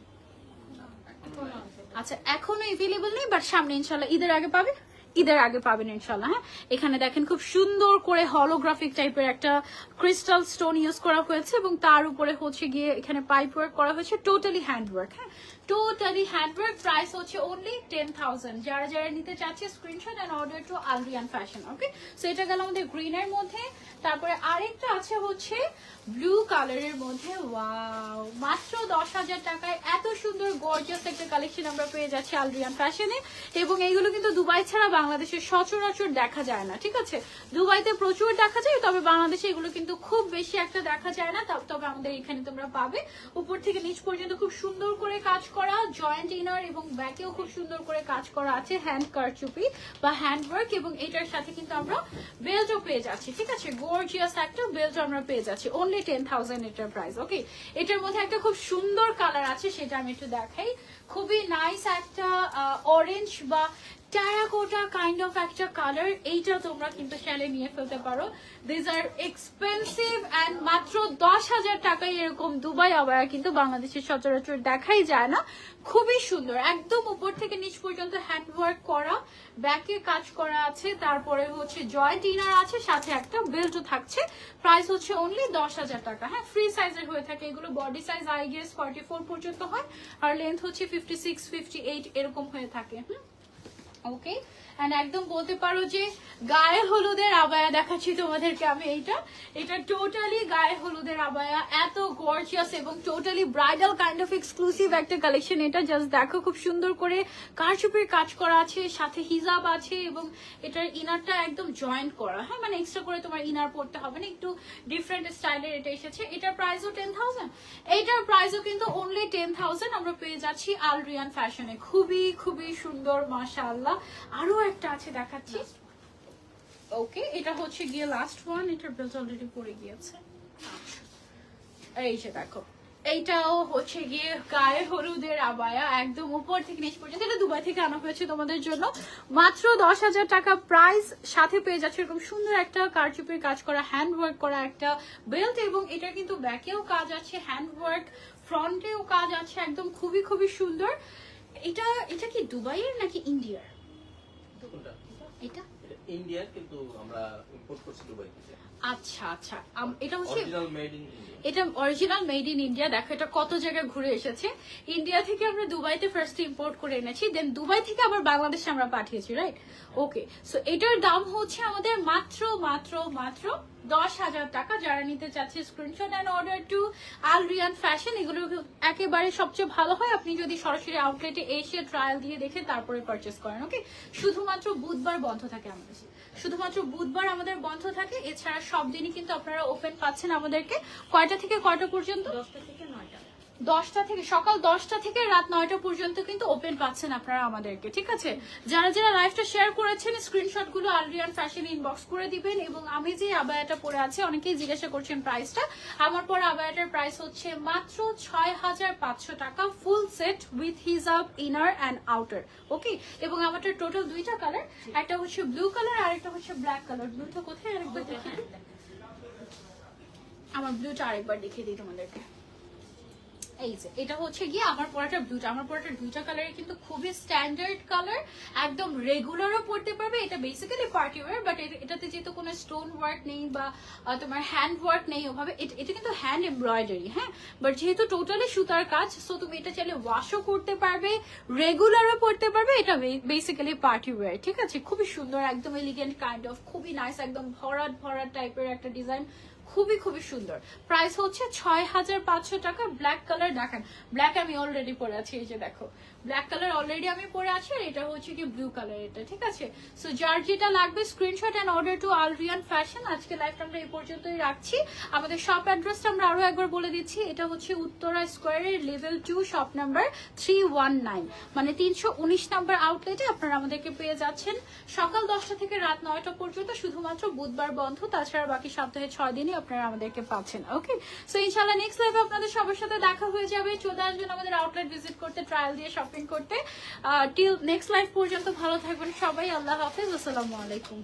আচ্ছা, এখনো এভেলেবল নেই, বাট সামনে ইনশাল্লাহ ঈদের আগে পাবে, ঈদের আগে পাবেন ইনশাল্লাহ। হ্যাঁ, এখানে দেখেন খুব সুন্দর করে হলোগ্রাফিক টাইপের একটা ক্রিস্টাল স্টোন ইউজ করা হয়েছে, এবং তার উপরে হচ্ছে গিয়ে এখানে পাইপ ওয়ার্ক করা হয়েছে, টোটালি হ্যান্ডওয়ার্ক। হ্যাঁ, টোটালি হ্যান্ডওয়ার্ক। প্রাইস হচ্ছে অনলি 10,000। যারা যারা নিতে চাচ্ছে screenshot and order to Alrian fashion. Okay, so এটা গেল আমাদের গ্রিনের মধ্যে। তারপরে আরেকটা আছে হচ্ছে ব্লু কালারের মধ্যে। ওয়াও, মাত্র 10,000 টাকায় এত সুন্দর গর্জিয়াস একটা কালেকশন আমরা পেয়ে যাচ্ছি আলরিয়ান ফ্যাশনে। এবং এইগুলো কিন্তু দুবাই ছাড়া বাংলাদেশে সচরাচর দেখা যায় না। ঠিক আছে, দুবাইতে প্রচুর দেখা যায়, তবে বাংলাদেশে এগুলো কিন্তু খুব বেশি একটা দেখা যায় না। তবে আমাদের এখানে তোমরা পাবে। উপর থেকে নিচ পর্যন্ত খুব সুন্দর করে কাজ করা, জয়েন্ট ইনার এবং ব্যাকেও খুব সুন্দর করে কাজ করা আছে, হ্যান্ড কারচুপি বা হ্যান্ডওয়ার্ক। এবং এটার সাথে কিন্তু আমরা বেল্টও পেয়ে যাচ্ছি। ঠিক আছে, গর্জিয়াস একটা বেল্ট আমরা পেয়ে যাচ্ছি। অনলি 10,000 এটার প্রাইস। ওকে, এটার মধ্যে একটা খুব সুন্দর কালার আছে, সেটা আমি একটু দেখাই। খুবই নাইস একটা অরেঞ্জ বা টেরাকোটা কাইন্ড অফ একটা কালার। এইটা তোমরা কিন্তু চাইলে নিয়ে ফেলতে পারো। দিস আর এক্সপেন্সিভ অ্যান্ড মাত্র 10,000 টাকায় এরকম দুবাই আবায়া কিন্তু বাংলাদেশের সচরাচর দেখাই যায় না। খুবই সুন্দর, একদম উপর থেকে নিচ পর্যন্ত হ্যান্ডওয়ার্ক করা, ব্যাকে কাজ করা আছে, তারপরে হচ্ছে জয়েন্ট ইনার আছে, সাথে একটা বেল্টও থাকছে। প্রাইস হচ্ছে অনলি 10,000 টাকা। হ্যাঁ, ফ্রি সাইজের হয়ে থাকে এগুলো। বডি সাইজ আই গেস 44 পর্যন্ত হয়, আর লেন্থ হচ্ছে 56, 58 এরকম হয়ে থাকে। ওকে, এন্ড একদম বলতে পারো যে গায়ে হলুদের আবায়া দেখাচ্ছি তোমাদেরকে আমি। এটা টোটালি গায়ে হলুদের আবায়া, এত গর্জিয়াস এবং totally bridal kind of exclusive একটা কালেকশন। এটা জাস্ট দেখো, খুব সুন্দর করে কারচুপির কাজ করা আছে, সাথে হিজাব আছে, এবং এটার ইনারটা একদম জয়েন্ট করা। হ্যাঁ, মানে এক্সট্রা করে তোমার ইনার পড়তে হবে না, একটু ডিফারেন্ট স্টাইলের এটা এসেছে। এটার প্রাইসও 10,000। এইটার প্রাইসও কিন্তু অনলি 10,000 আমরা পেয়ে যাচ্ছি আলরিয়ান ফ্যাশনে। খুবই খুবই সুন্দর, মাশাআল্লাহ। আরো একটা আছে দেখাচ্ছি। ওকে, এটা হচ্ছে গিয়ে লাস্ট ওয়ান। এটার বেল্ট অলরেডি পড়ে গিয়েছে। এই যে দেখো, এইটাও হচ্ছে গিয়ে গায়ে হলুদের আবায়া, একদম উপর থেকে নিচ পর্যন্ত। এটা দুবাই থেকে আনা হয়েছে তোমাদের জন্য। মাত্র 10,000 টাকা প্রাইস, সাথে পেয়ে যাচ্ছে এরকম সুন্দর একটা কারচুপির কাজ করা, হ্যান্ড ওয়ার্ক করা একটা বেল্ট। এবং এটা কিন্তু ব্যাকেও কাজ আছে, হ্যান্ড ওয়ার্ক, ফ্রন্টেও কাজ আছে, একদম খুবই খুবই সুন্দর। এটা কি দুবাইয়ের নাকি ইন্ডিয়ার? এটা ইন্ডিয়ার, কিন্তু আমরা ইম্পোর্ট করছি দুবাই থেকে। আচ্ছা আচ্ছা, এটা হচ্ছে অরিজিনাল মেড ইন ইন্ডিয়া। এটা অরিজিনাল মেড ইন ইন্ডিয়া। দেখো এটা কত জায়গায় ঘুরে এসেছে। ইন্ডিয়া থেকে আমরা দুবাইতে ফার্স্ট ইম্পোর্ট করে এনেছি, দেন দুবাই থেকে আবার বাংলাদেশে আমরা পাঠিয়েছি, রাইট? ওকে, সো এটার দাম হচ্ছে আমাদের মাত্র মাত্র মাত্র 10,000 টাকা। যারা নিতে চাচ্ছে screenshot and order to Alrian fashion. এগুলো একেবারে সবচেয়ে ভালো হয় আপনি যদি সরাসরি আউটলেটে এসে ট্রায়াল দিয়ে দেখে তারপরে পারচেস করেন। ওকে, শুধুমাত্র বুধবার বন্ধ থাকে আমাদের, শুধুমাত্র বুধবার আমাদের বন্ধ থাকে। এছাড়া সব দিনই কিন্তু আপনারা ওপেন পাচ্ছেন আমাদেরকে। কয়টা থেকে কয়টা পর্যন্ত? 10টা থেকে 9টা। 10টা থেকে, সকাল 10টা থেকে রাত 9টা পর্যন্ত কিন্তু ওপেন পাচ্ছেন আপনারা আমাদেরকে। ঠিক আছে, যারা যারা লাইভটা শেয়ার করেছেন স্ক্রিনশট গুলো আলরিয়ান ফ্যাশন ইনবক্স করে দিবেন। এবং আমি যে আবায়াটা পরে আছি, অনেকেই জিজ্ঞাসা করছেন প্রাইসটা। আমার পরে আবায়াটার প্রাইস হচ্ছে মাত্র 6,500 টাকা, ফুল সেট উইথ হিজাব, ইনার অ্যান্ড আউটার। ওকে, এবং আমাদের টোটাল দুইটা কালার, একটা হচ্ছে ব্লু কালার আর একটা হচ্ছে ব্ল্যাক কালার। ব্লুটা কোথায় আরেকবার দেখি, আমার ব্লুটা আরেকবার দেখিয়ে দিই তোমাদেরকে। এই যে এটা হচ্ছে গিয়ে আমার পরাটা ব্লুটা, আমার পরাটা দুইটা কালারে কিন্তু খুবই স্ট্যান্ডার্ড কালার, একদম রেগুলারও পড়তে পারবে। এটা বেসিক্যালি পার্টি ওয়্যার, বাট এটাতে যেহেতু কোনো স্টোন ওয়ার্ক নেই বা তোমার হ্যান্ড ওয়ার্ক নেই ওভাবে, এটা কিন্তু হ্যান্ড এমব্রয়ডারি, হ্যাঁ, বাট যেহেতু টোটালি সুতার কাজ, সো তুমি এটা চাইলে ওয়াশও করতে পারবে, রেগুলারও পড়তে পারবে। এটা বেসিক্যালি পার্টি ওয়্যার, ঠিক আছে, খুবই সুন্দর, একদম এলিগেন্ট কাইন্ড অফ, খুবই নাইস, একদম ভরাট ভরাট টাইপের একটা ডিজাইন, খুবই খুবই সুন্দর। প্রাইস হচ্ছে 6500 টাকা। ব্ল্যাক কালার দেখেন, ব্ল্যাক আমি অলরেডি পরে আছি, এই যে দেখো ব্ল্যাক কালার অলরেডি আমি পরে আছি, আর এটা হচ্ছে কি ব্লু কালার, এটা ঠিক আছে। সো যার যেটা লাগবে screenshot and order to Alrian fashion. আজকে লাইভটা আমরা এই পর্যন্তই রাখছি। আমাদের শপ অ্যাড্রেসটা আমরা আরো একবার বলে দিচ্ছি, এটা হচ্ছে উত্তরা স্কোয়ারের লেভেল 2 শপ নাম্বার 319, মানে 319 নাম্বার আউটলেটে আপনারা আমাদেরকে পেয়ে যাচ্ছেন সকাল 10টা থেকে রাত 9টা পর্যন্ত, শুধুমাত্র বুধবার বন্ধ, তাছাড়া বাকি সপ্তাহে 6 দিনই আপনারা আমাদেরকে পাচ্ছেন। ওকে, সো ইনশাআল্লাহ নেক্সট লাইভে আপনাদের সবার সাথে দেখা হয়ে যাবে। চলে আসবেন আমাদের আউটলেট ভিজিট করতে, ট্রায়াল দিয়ে শপিং করতে। টিল নেক্সট লাইভ পর্যন্ত ভালো থাকবেন সবাই। আল্লাহ হাফেজ, আসসালামু আলাইকুম।